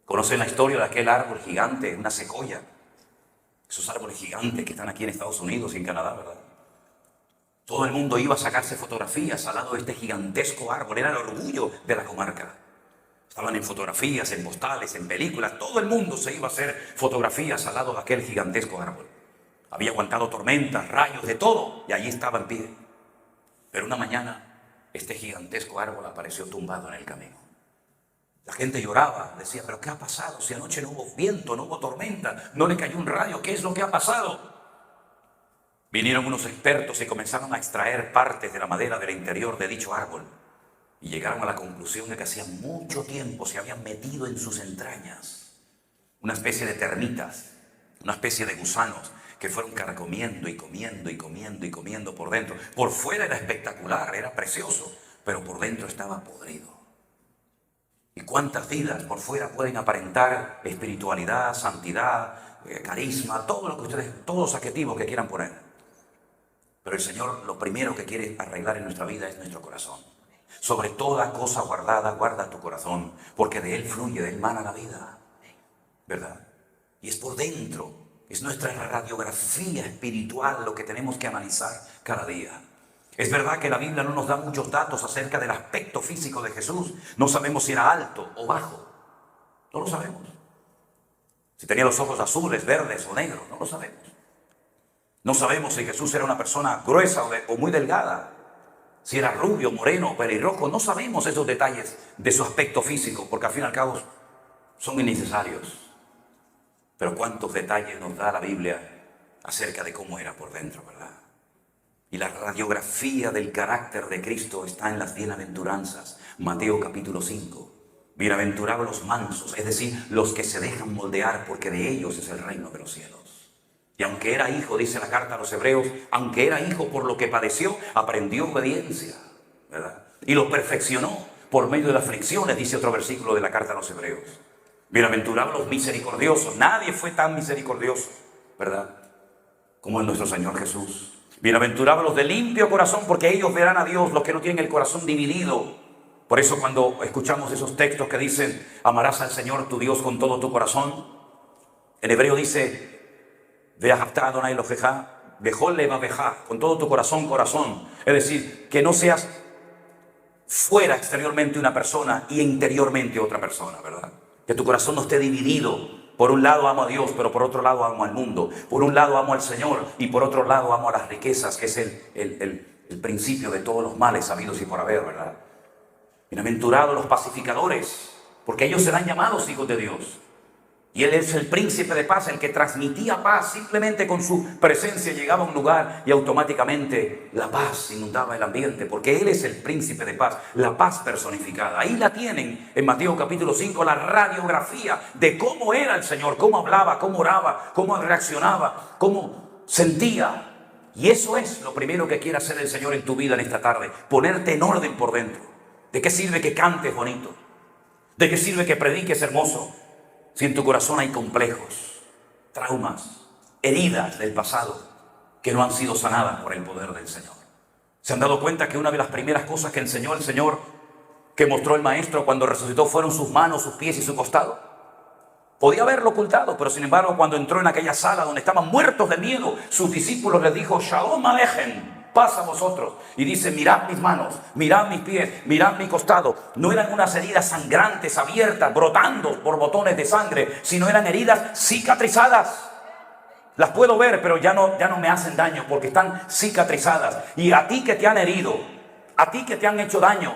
¿Conocen la historia de aquel árbol gigante, una secoya? Esos árboles gigantes que están aquí en Estados Unidos y en Canadá, ¿verdad? Todo el mundo iba a sacarse fotografías al lado de este gigantesco árbol. Era el orgullo de la comarca. Estaban en fotografías, en postales, en películas. Todo el mundo se iba a hacer fotografías al lado de aquel gigantesco árbol. Había aguantado tormentas, rayos, de todo. Y allí estaba en pie. Pero una mañana, este gigantesco árbol apareció tumbado en el camino. La gente lloraba, decía, ¿pero qué ha pasado? Si anoche no hubo viento, no hubo tormenta, no le cayó un rayo, ¿qué es lo que ha pasado? Vinieron unos expertos y comenzaron a extraer partes de la madera del interior de dicho árbol y llegaron a la conclusión de que hacía mucho tiempo se habían metido en sus entrañas una especie de termitas, una especie de gusanos que fueron carcomiendo y comiendo y comiendo y comiendo por dentro. Por fuera era espectacular, era precioso, pero por dentro estaba podrido. ¿Y cuántas vidas por fuera pueden aparentar espiritualidad, santidad, carisma, todo lo que ustedes, todos los adjetivos que quieran poner? Pero el Señor lo primero que quiere arreglar en nuestra vida es nuestro corazón. Sobre toda cosa guardada, guarda tu corazón, porque de él fluye, de él mana la vida, ¿verdad? Y es por dentro, es nuestra radiografía espiritual lo que tenemos que analizar cada día. Es verdad que la Biblia no nos da muchos datos acerca del aspecto físico de Jesús. No sabemos si era alto o bajo. No lo sabemos. Si tenía los ojos azules, verdes o negros, no lo sabemos. No sabemos si Jesús era una persona gruesa o muy delgada. Si era rubio, moreno o pelirrojo. No sabemos esos detalles de su aspecto físico, porque al fin y al cabo son innecesarios. Pero cuántos detalles nos da la Biblia acerca de cómo era por dentro, ¿verdad? Y la radiografía del carácter de Cristo está en las bienaventuranzas. Mateo capítulo 5. Bienaventurados los mansos, es decir, los que se dejan moldear, porque de ellos es el reino de los cielos. Y aunque era hijo, dice la carta a los hebreos, aunque era hijo por lo que padeció, aprendió obediencia, ¿verdad? Y lo perfeccionó por medio de las aflicciones, dice otro versículo de la carta a los hebreos. Bienaventurados los misericordiosos. Nadie fue tan misericordioso, ¿verdad?, como nuestro Señor Jesús. Bienaventurados los de limpio corazón, porque ellos verán a Dios, los que no tienen el corazón dividido. Por eso cuando escuchamos esos textos que dicen, amarás al Señor tu Dios con todo tu corazón, en hebreo dice, con todo tu corazón, corazón. Es decir, que no seas fuera exteriormente una persona y interiormente otra persona, ¿verdad? Que tu corazón no esté dividido. Por un lado amo a Dios, pero por otro lado amo al mundo. Por un lado amo al Señor y por otro lado amo a las riquezas, que es el principio de todos los males habidos y por haber, ¿verdad? Bienaventurados los pacificadores, porque ellos serán llamados hijos de Dios. Y Él es el príncipe de paz, el que transmitía paz. Simplemente con su presencia llegaba a un lugar y automáticamente la paz inundaba el ambiente, porque Él es el príncipe de paz, la paz personificada. Ahí la tienen en Mateo capítulo 5, la radiografía de cómo era el Señor, cómo hablaba, cómo oraba, cómo reaccionaba, cómo sentía. Y eso es lo primero que quiere hacer el Señor en tu vida en esta tarde, ponerte en orden por dentro. ¿De qué sirve que cantes bonito? ¿De qué sirve que prediques hermoso si en tu corazón hay complejos, traumas, heridas del pasado que no han sido sanadas por el poder del Señor. ¿Se han dado cuenta que una de las primeras cosas que enseñó el Señor, que mostró el Maestro cuando resucitó, fueron sus manos, sus pies y su costado? Podía haberlo ocultado, pero sin embargo, cuando entró en aquella sala donde estaban muertos de miedo, sus discípulos les dijo: Shalom Aleichem, paz a vosotros. Y dice: mirad mis manos, mirad mis pies, mirad mi costado. No eran unas heridas sangrantes, abiertas, brotando por botones de sangre, sino eran heridas cicatrizadas. Las puedo ver, pero ya no me hacen daño porque están cicatrizadas. Y a ti que te han herido, a ti que te han hecho daño,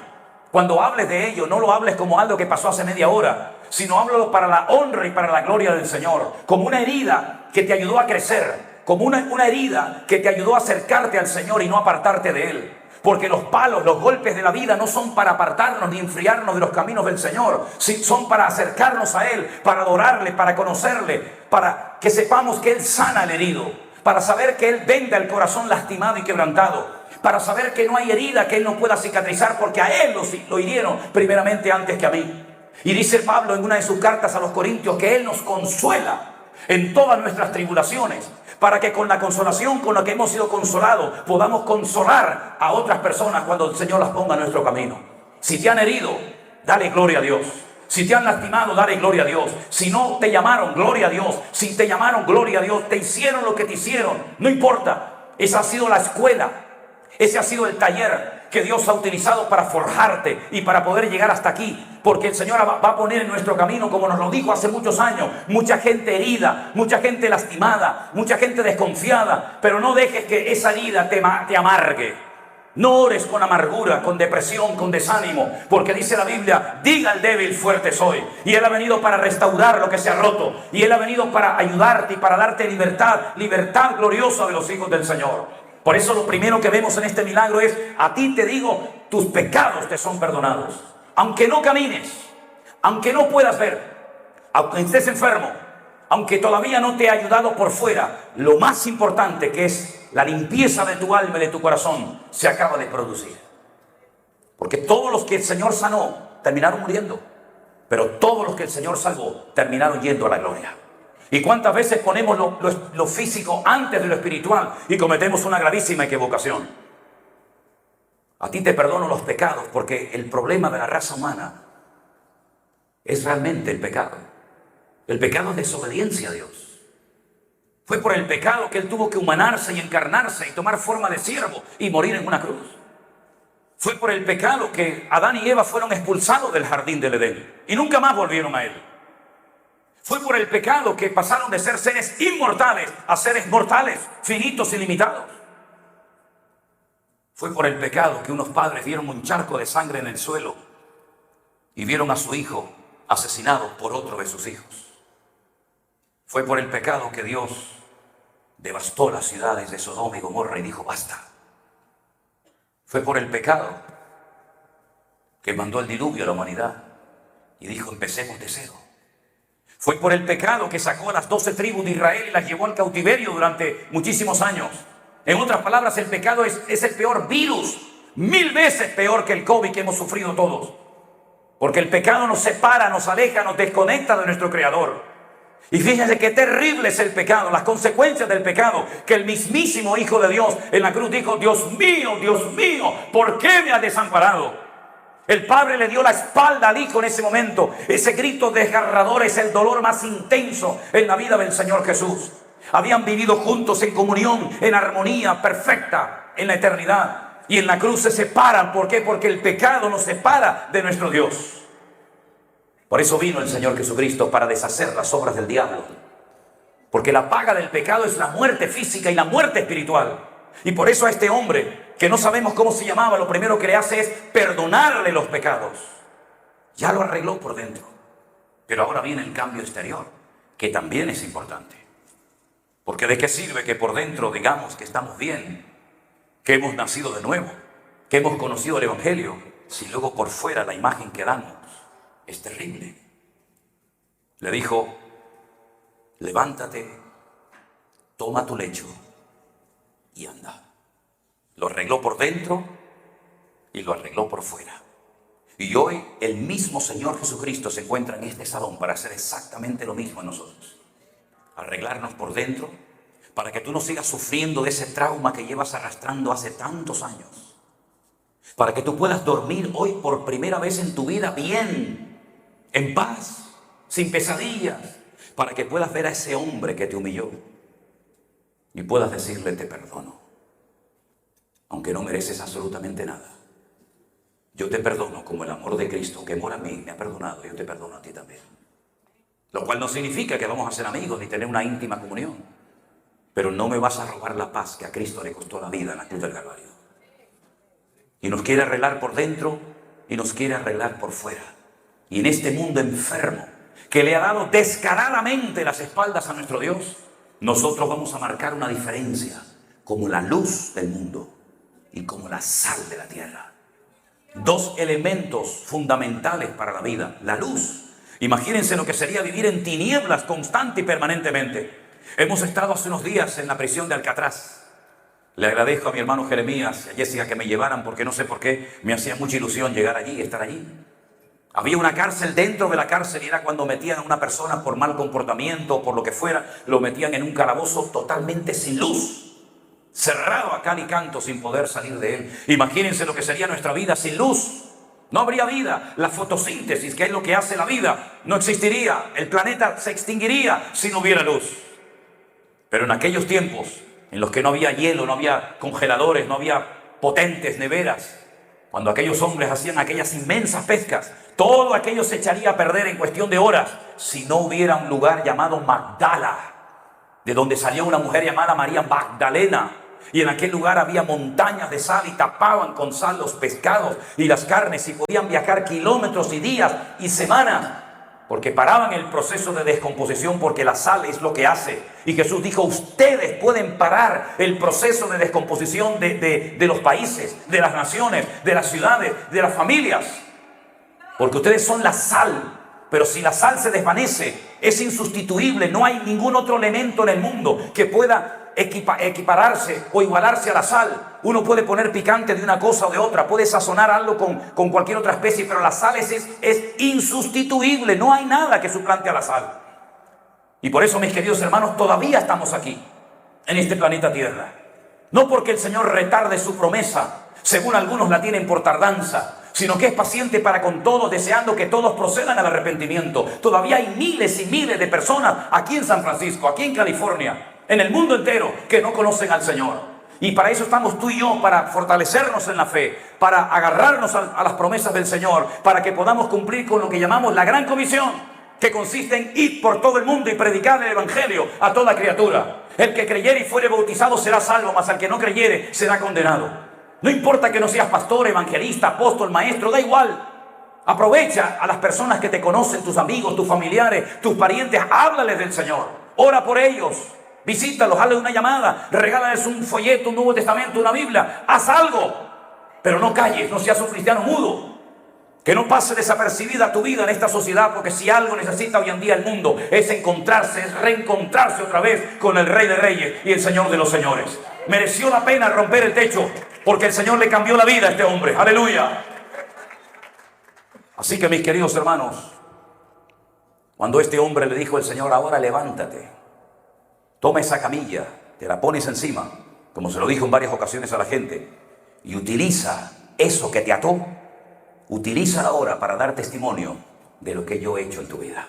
cuando hables de ello, no lo hables como algo que pasó hace media hora, sino háblalo para la honra y para la gloria del Señor, como una herida que te ayudó a crecer, como una herida que te ayudó a acercarte al Señor y no apartarte de Él. Porque los palos, los golpes de la vida no son para apartarnos ni enfriarnos de los caminos del Señor. Son para acercarnos a Él, para adorarle, para conocerle, para que sepamos que Él sana al herido, para saber que Él venda el corazón lastimado y quebrantado, para saber que no hay herida que Él no pueda cicatrizar, porque a Él lo hirieron primeramente antes que a mí. Y dice Pablo en una de sus cartas a los Corintios que Él nos consuela en todas nuestras tribulaciones, para que con la consolación con la que hemos sido consolados podamos consolar a otras personas cuando el Señor las ponga en nuestro camino. Si te han herido, dale gloria a Dios. Si te han lastimado, dale gloria a Dios. Si no te llamaron, gloria a Dios. Si te llamaron, gloria a Dios. Te hicieron lo que te hicieron, no importa. Esa ha sido la escuela, ese ha sido el taller que Dios ha utilizado para forjarte y para poder llegar hasta aquí. Porque el Señor va a poner en nuestro camino, como nos lo dijo hace muchos años, mucha gente herida, mucha gente lastimada, mucha gente desconfiada. Pero no dejes que esa herida te amargue. No ores con amargura, con depresión, con desánimo. Porque dice la Biblia: diga al débil, fuerte soy. Y Él ha venido para restaurar lo que se ha roto. Y Él ha venido para ayudarte y para darte libertad, libertad gloriosa de los hijos del Señor. Por eso lo primero que vemos en este milagro es: a ti te digo, tus pecados te son perdonados. Aunque no camines, aunque no puedas ver, aunque estés enfermo, aunque todavía no te ha ayudado por fuera, lo más importante, que es la limpieza de tu alma y de tu corazón, se acaba de producir. Porque todos los que el Señor sanó terminaron muriendo, pero todos los que el Señor salvó terminaron yendo a la gloria. ¿Y cuántas veces ponemos lo físico antes de lo espiritual y cometemos una gravísima equivocación? A ti te perdono los pecados, porque el problema de la raza humana es realmente el pecado. El pecado es desobediencia a Dios. Fue por el pecado que Él tuvo que humanarse y encarnarse y tomar forma de siervo y morir en una cruz. Fue por el pecado que Adán y Eva fueron expulsados del jardín del Edén y nunca más volvieron a Él. Fue por el pecado que pasaron de ser seres inmortales a seres mortales, finitos y limitados. Fue por el pecado que unos padres vieron un charco de sangre en el suelo y vieron a su hijo asesinado por otro de sus hijos. Fue por el pecado que Dios devastó las ciudades de Sodoma y Gomorra y dijo: basta. Fue por el pecado que mandó el diluvio a la humanidad y dijo: empecemos de cero. Fue por el pecado que sacó a las 12 tribus de Israel y las llevó al cautiverio durante muchísimos años. En otras palabras, el pecado es el peor virus, 1000 veces peor que el COVID que hemos sufrido todos. Porque el pecado nos separa, nos aleja, nos desconecta de nuestro Creador. Y fíjense qué terrible es el pecado, las consecuencias del pecado, que el mismísimo Hijo de Dios en la cruz dijo: Dios mío, ¿por qué me has desamparado? El Padre le dio la espalda al Hijo en ese momento. Ese grito desgarrador es el dolor más intenso en la vida del Señor Jesús. Habían vivido juntos en comunión, en armonía perfecta en la eternidad. Y en la cruz se separan. ¿Por qué? Porque el pecado nos separa de nuestro Dios. Por eso vino el Señor Jesucristo, para deshacer las obras del diablo. Porque la paga del pecado es la muerte física y la muerte espiritual. Y por eso a este hombre, que no sabemos cómo se llamaba, lo primero que le hace es perdonarle los pecados. Ya lo arregló por dentro. Pero ahora viene el cambio exterior, que también es importante. Porque ¿de qué sirve que por dentro digamos que estamos bien, que hemos nacido de nuevo, que hemos conocido el Evangelio, si luego por fuera la imagen que damos es terrible? Le dijo: levántate, toma tu lecho y anda. Lo arregló por dentro y lo arregló por fuera. Y hoy el mismo Señor Jesucristo se encuentra en este salón para hacer exactamente lo mismo en nosotros. Arreglarnos por dentro, para que tú no sigas sufriendo de ese trauma que llevas arrastrando hace tantos años, para que tú puedas dormir hoy por primera vez en tu vida bien, en paz, sin pesadillas, para que puedas ver a ese hombre que te humilló y puedas decirle: te perdono, aunque no mereces absolutamente nada. Yo te perdono como el amor de Cristo que mora en mí me ha perdonado, yo te perdono a ti también. Lo cual no significa que vamos a ser amigos ni tener una íntima comunión, pero no me vas a robar la paz que a Cristo le costó la vida en la cruz del Calvario. Y nos quiere arreglar por dentro y nos quiere arreglar por fuera. Y en este mundo enfermo que le ha dado descaradamente las espaldas a nuestro Dios, nosotros vamos a marcar una diferencia como la luz del mundo y como la sal de la tierra. Dos elementos fundamentales para la vida: la luz. Imagínense lo que sería vivir en tinieblas constante y permanentemente. Hemos estado hace unos días en la prisión de Alcatraz. Le agradezco a mi hermano Jeremías y a Jessica que me llevaran, porque no sé por qué me hacía mucha ilusión llegar allí y estar allí. Había una cárcel dentro de la cárcel y era cuando metían a una persona por mal comportamiento o por lo que fuera, lo metían en un calabozo totalmente sin luz, cerrado a cal y canto, sin poder salir de él. Imagínense lo que sería nuestra vida sin luz. No habría vida. La fotosíntesis, que es lo que hace la vida, no existiría. El planeta se extinguiría si no hubiera luz. Pero en aquellos tiempos en los que no había hielo, no había congeladores, no había potentes neveras, cuando aquellos hombres hacían aquellas inmensas pescas, todo aquello se echaría a perder en cuestión de horas si no hubiera un lugar llamado Magdala, de donde salió una mujer llamada María Magdalena. Y en aquel lugar había montañas de sal y tapaban con sal los pescados y las carnes, y podían viajar kilómetros y días y semanas, porque paraban el proceso de descomposición, porque la sal es lo que hace. Y Jesús dijo: ustedes pueden parar el proceso de descomposición de los países, de las naciones, de las ciudades, de las familias, porque ustedes son la sal. Pero si la sal se desvanece, es insustituible. No hay ningún otro elemento en el mundo que pueda equipararse o igualarse a la sal. Uno puede poner picante de una cosa o de otra, puede sazonar algo con cualquier otra especie, pero la sal es insustituible. No hay nada que suplante a la sal. Y por eso, mis queridos hermanos, todavía estamos aquí, en este planeta Tierra. No porque el Señor retarde su promesa, según algunos la tienen por tardanza, sino que es paciente para con todos, deseando que todos procedan al arrepentimiento. Todavía hay miles y miles de personas aquí en San Francisco, aquí en California, en el mundo entero, que no conocen al Señor. Y para eso estamos tú y yo, para fortalecernos en la fe, para agarrarnos a las promesas del Señor, para que podamos cumplir con lo que llamamos la gran comisión, que consiste en ir por todo el mundo y predicar el Evangelio a toda criatura. El que creyere y fuere bautizado será salvo, mas al que no creyere será condenado. No importa que no seas pastor, evangelista, apóstol, maestro, da igual. Aprovecha a las personas que te conocen, tus amigos, tus familiares, tus parientes, háblales del Señor. Ora por ellos, visítalos, hazles una llamada, regálales un folleto, un Nuevo Testamento, una Biblia. Haz algo, pero no calles, no seas un cristiano mudo. Que no pase desapercibida tu vida en esta sociedad, porque si algo necesita hoy en día el mundo es encontrarse, es reencontrarse otra vez con el Rey de Reyes y el Señor de los Señores. Mereció la pena romper el techo, porque el Señor le cambió la vida a este hombre. ¡Aleluya! Así que, mis queridos hermanos, cuando este hombre le dijo al Señor: ahora levántate, toma esa camilla, te la pones encima, como se lo dijo en varias ocasiones a la gente, y utiliza eso que te ató, utiliza ahora para dar testimonio de lo que yo he hecho en tu vida.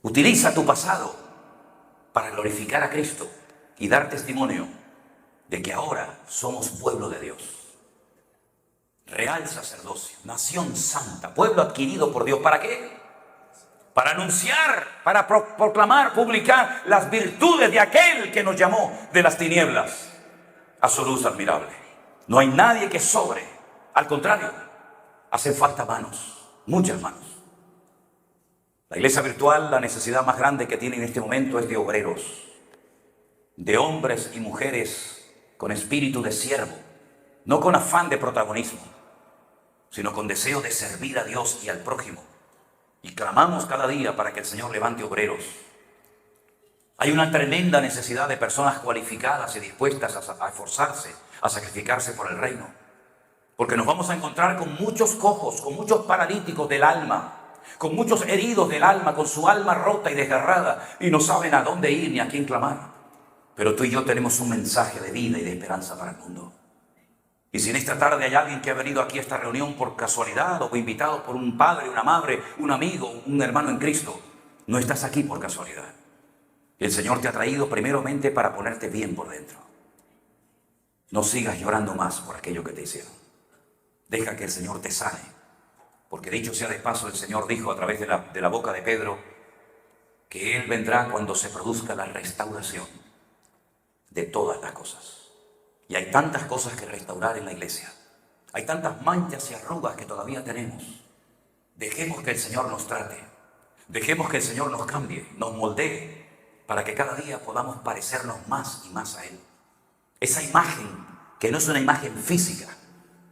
Utiliza tu pasado para glorificar a Cristo y dar testimonio de que ahora somos pueblo de Dios, real sacerdocio, nación santa, pueblo adquirido por Dios. ¿Para qué? Para anunciar, para proclamar, publicar las virtudes de aquel que nos llamó de las tinieblas a su luz admirable. No hay nadie que sobre, al contrario, hacen falta manos, muchas manos. La iglesia virtual, la necesidad más grande que tiene en este momento es de obreros, de hombres y mujeres con espíritu de siervo, no con afán de protagonismo, sino con deseo de servir a Dios y al prójimo. Y clamamos cada día para que el Señor levante obreros. Hay una tremenda necesidad de personas cualificadas y dispuestas a esforzarse, a sacrificarse por el reino. Porque nos vamos a encontrar con muchos cojos, con muchos paralíticos del alma, con muchos heridos del alma, con su alma rota y desgarrada, y no saben a dónde ir ni a quién clamar. Pero tú y yo tenemos un mensaje de vida y de esperanza para el mundo. Y si en esta tarde hay alguien que ha venido aquí a esta reunión por casualidad o invitado por un padre, una madre, un amigo, un hermano en Cristo, no estás aquí por casualidad. El Señor te ha traído primeramente para ponerte bien por dentro. No sigas llorando más por aquello que te hicieron. Deja que el Señor te sane. Porque dicho sea de paso, el Señor dijo a través de la boca de Pedro que Él vendrá cuando se produzca la restauración de todas las cosas. Y hay tantas cosas que restaurar en la iglesia. Hay tantas manchas y arrugas que todavía tenemos. Dejemos que el Señor nos trate. Dejemos que el Señor nos cambie, nos moldee, para que cada día podamos parecernos más y más a Él. Esa imagen, que no es una imagen física,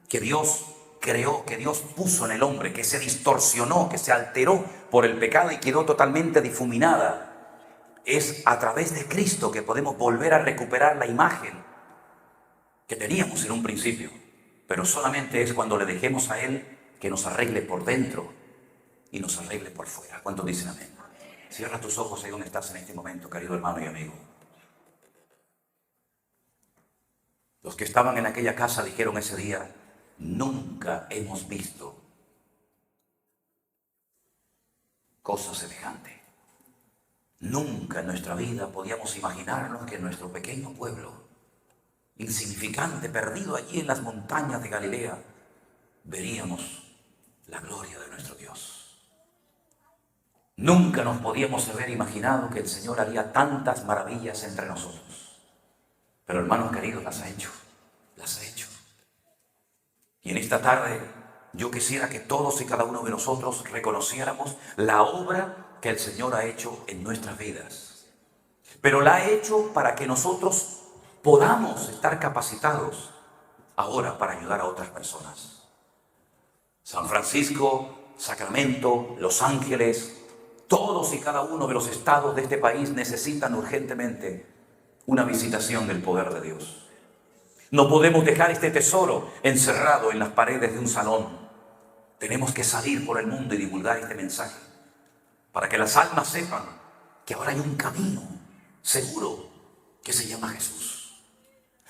que Dios creó, que Dios puso en el hombre, que se distorsionó, que se alteró por el pecado y quedó totalmente difuminada. Es a través de Cristo que podemos volver a recuperar la imagen que teníamos en un principio, pero solamente es cuando le dejemos a Él que nos arregle por dentro y nos arregle por fuera. ¿Cuántos dicen amén? Cierra tus ojos ahí donde estás en este momento, querido hermano y amigo. Los que estaban en aquella casa dijeron ese día: nunca hemos visto cosa semejante. Nunca en nuestra vida podíamos imaginarnos que en nuestro pequeño pueblo, insignificante, perdido allí en las montañas de Galilea, veríamos la gloria de nuestro Dios. Nunca nos podíamos haber imaginado que el Señor haría tantas maravillas entre nosotros. Pero hermanos queridos, las ha hecho, las ha hecho. Y en esta tarde yo quisiera que todos y cada uno de nosotros reconociéramos la obra que el Señor ha hecho en nuestras vidas. Pero la ha hecho para que nosotros podamos estar capacitados ahora para ayudar a otras personas. San Francisco, Sacramento, Los Ángeles, todos y cada uno de los estados de este país necesitan urgentemente una visitación del poder de Dios. No podemos dejar este tesoro encerrado en las paredes de un salón. Tenemos que salir por el mundo y divulgar este mensaje para que las almas sepan que ahora hay un camino seguro que se llama Jesús.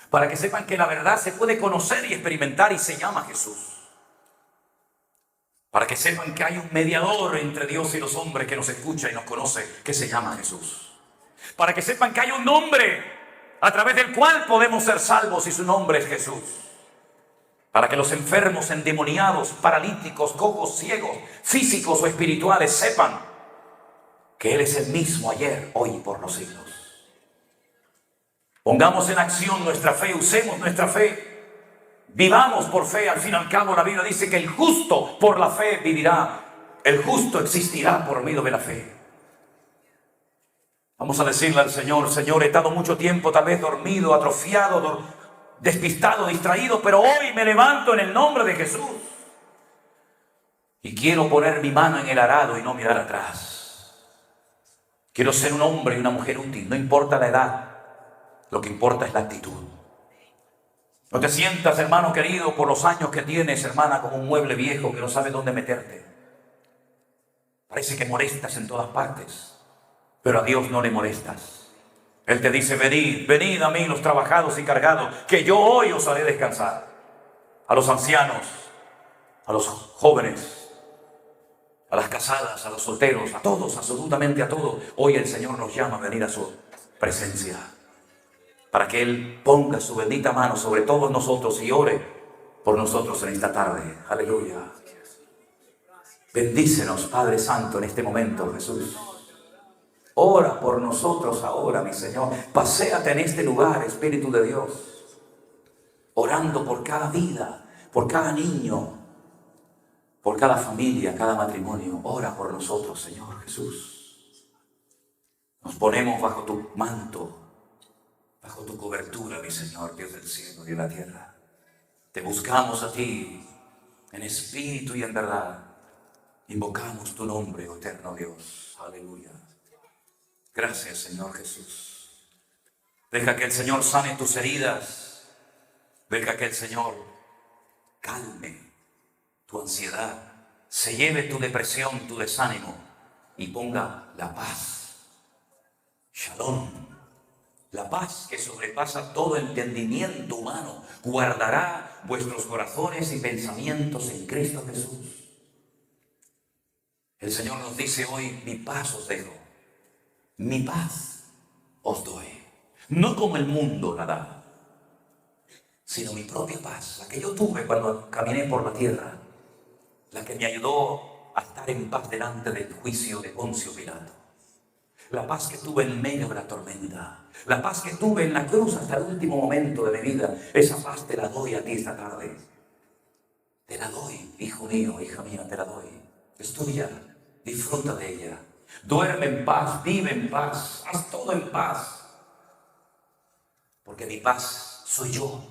Para que sepan que la verdad se puede conocer y experimentar y se llama Jesús. Para que sepan que hay un mediador entre Dios y los hombres que nos escucha y nos conoce, que se llama Jesús. Para que sepan que hay un nombre a través del cual podemos ser salvos y su nombre es Jesús. Para que los enfermos, endemoniados, paralíticos, cojos, ciegos, físicos o espirituales sepan que Él es el mismo ayer, hoy y por los siglos. Pongamos en acción nuestra fe, usemos nuestra fe, vivamos por fe. Al fin y al cabo la Biblia dice que el justo por la fe vivirá, el justo existirá por medio de la fe. Vamos a decirle al Señor: Señor, he estado mucho tiempo tal vez dormido, atrofiado, despistado, distraído, pero hoy me levanto en el nombre de Jesús y quiero poner mi mano en el arado y no mirar atrás. Quiero ser un hombre y una mujer útil, no importa la edad. Lo que importa es la actitud. No te sientas, hermano querido, por los años que tienes, hermana, como un mueble viejo que no sabe dónde meterte. Parece que molestas en todas partes, pero a Dios no le molestas. Él te dice: venid, venid a mí los trabajados y cargados, que yo hoy os haré descansar. A los ancianos, a los jóvenes, a las casadas, a los solteros, a todos, absolutamente a todos. Hoy el Señor nos llama a venir a su presencia, para que Él ponga su bendita mano sobre todos nosotros y ore por nosotros en esta tarde. Aleluya. Bendícenos, Padre Santo, en este momento, Jesús. Ora por nosotros ahora, mi Señor. Paséate en este lugar, Espíritu de Dios, orando por cada vida, por cada niño, por cada familia, cada matrimonio. Ora por nosotros, Señor Jesús. Nos ponemos bajo tu manto, bajo tu cobertura, mi Señor, Dios del cielo y de la tierra. Te buscamos a ti en espíritu y en verdad. Invocamos tu nombre, oh eterno Dios. Aleluya. Gracias, Señor Jesús. Deja que el Señor sane tus heridas. Deja que el Señor calme tu ansiedad, se lleve tu depresión, tu desánimo y ponga la paz, Shalom, La paz que sobrepasa todo entendimiento humano guardará vuestros corazones y pensamientos en Cristo Jesús. El Señor nos dice hoy, mi paz os dejo, mi paz os doy. No como el mundo la da, sino mi propia paz, la que yo tuve cuando caminé por la tierra, la que me ayudó a estar en paz delante del juicio de Poncio Pilato. La paz que tuve en medio de la tormenta, la paz que tuve en la cruz hasta el último momento de mi vida, esa paz te la doy a ti esta tarde. Te la doy, hijo mío, hija mía, te la doy. Es tuya, disfruta de ella. Duerme en paz, vive en paz, haz todo en paz. Porque mi paz soy yo.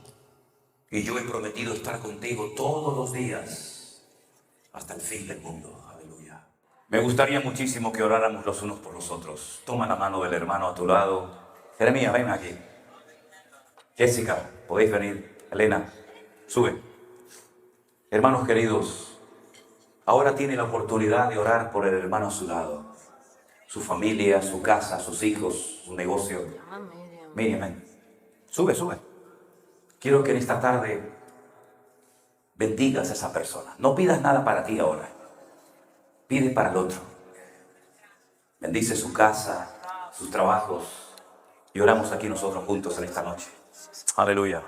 Y yo he prometido estar contigo todos los días hasta el fin del mundo. Aleluya. Me gustaría muchísimo que oráramos los unos por los otros. Toma la mano del hermano a tu lado. Jeremías, ven aquí. Jessica, podéis venir. Elena, sube. Hermanos queridos, ahora tiene la oportunidad de orar por el hermano a su lado. Su familia, su casa, sus hijos, su negocio. Miriam, ven. Sube, sube. Quiero que en esta tarde bendigas a esa persona. No pidas nada para ti ahora. Pide para el otro. Bendice su casa, sus trabajos. Y oramos aquí nosotros juntos en esta noche. Aleluya.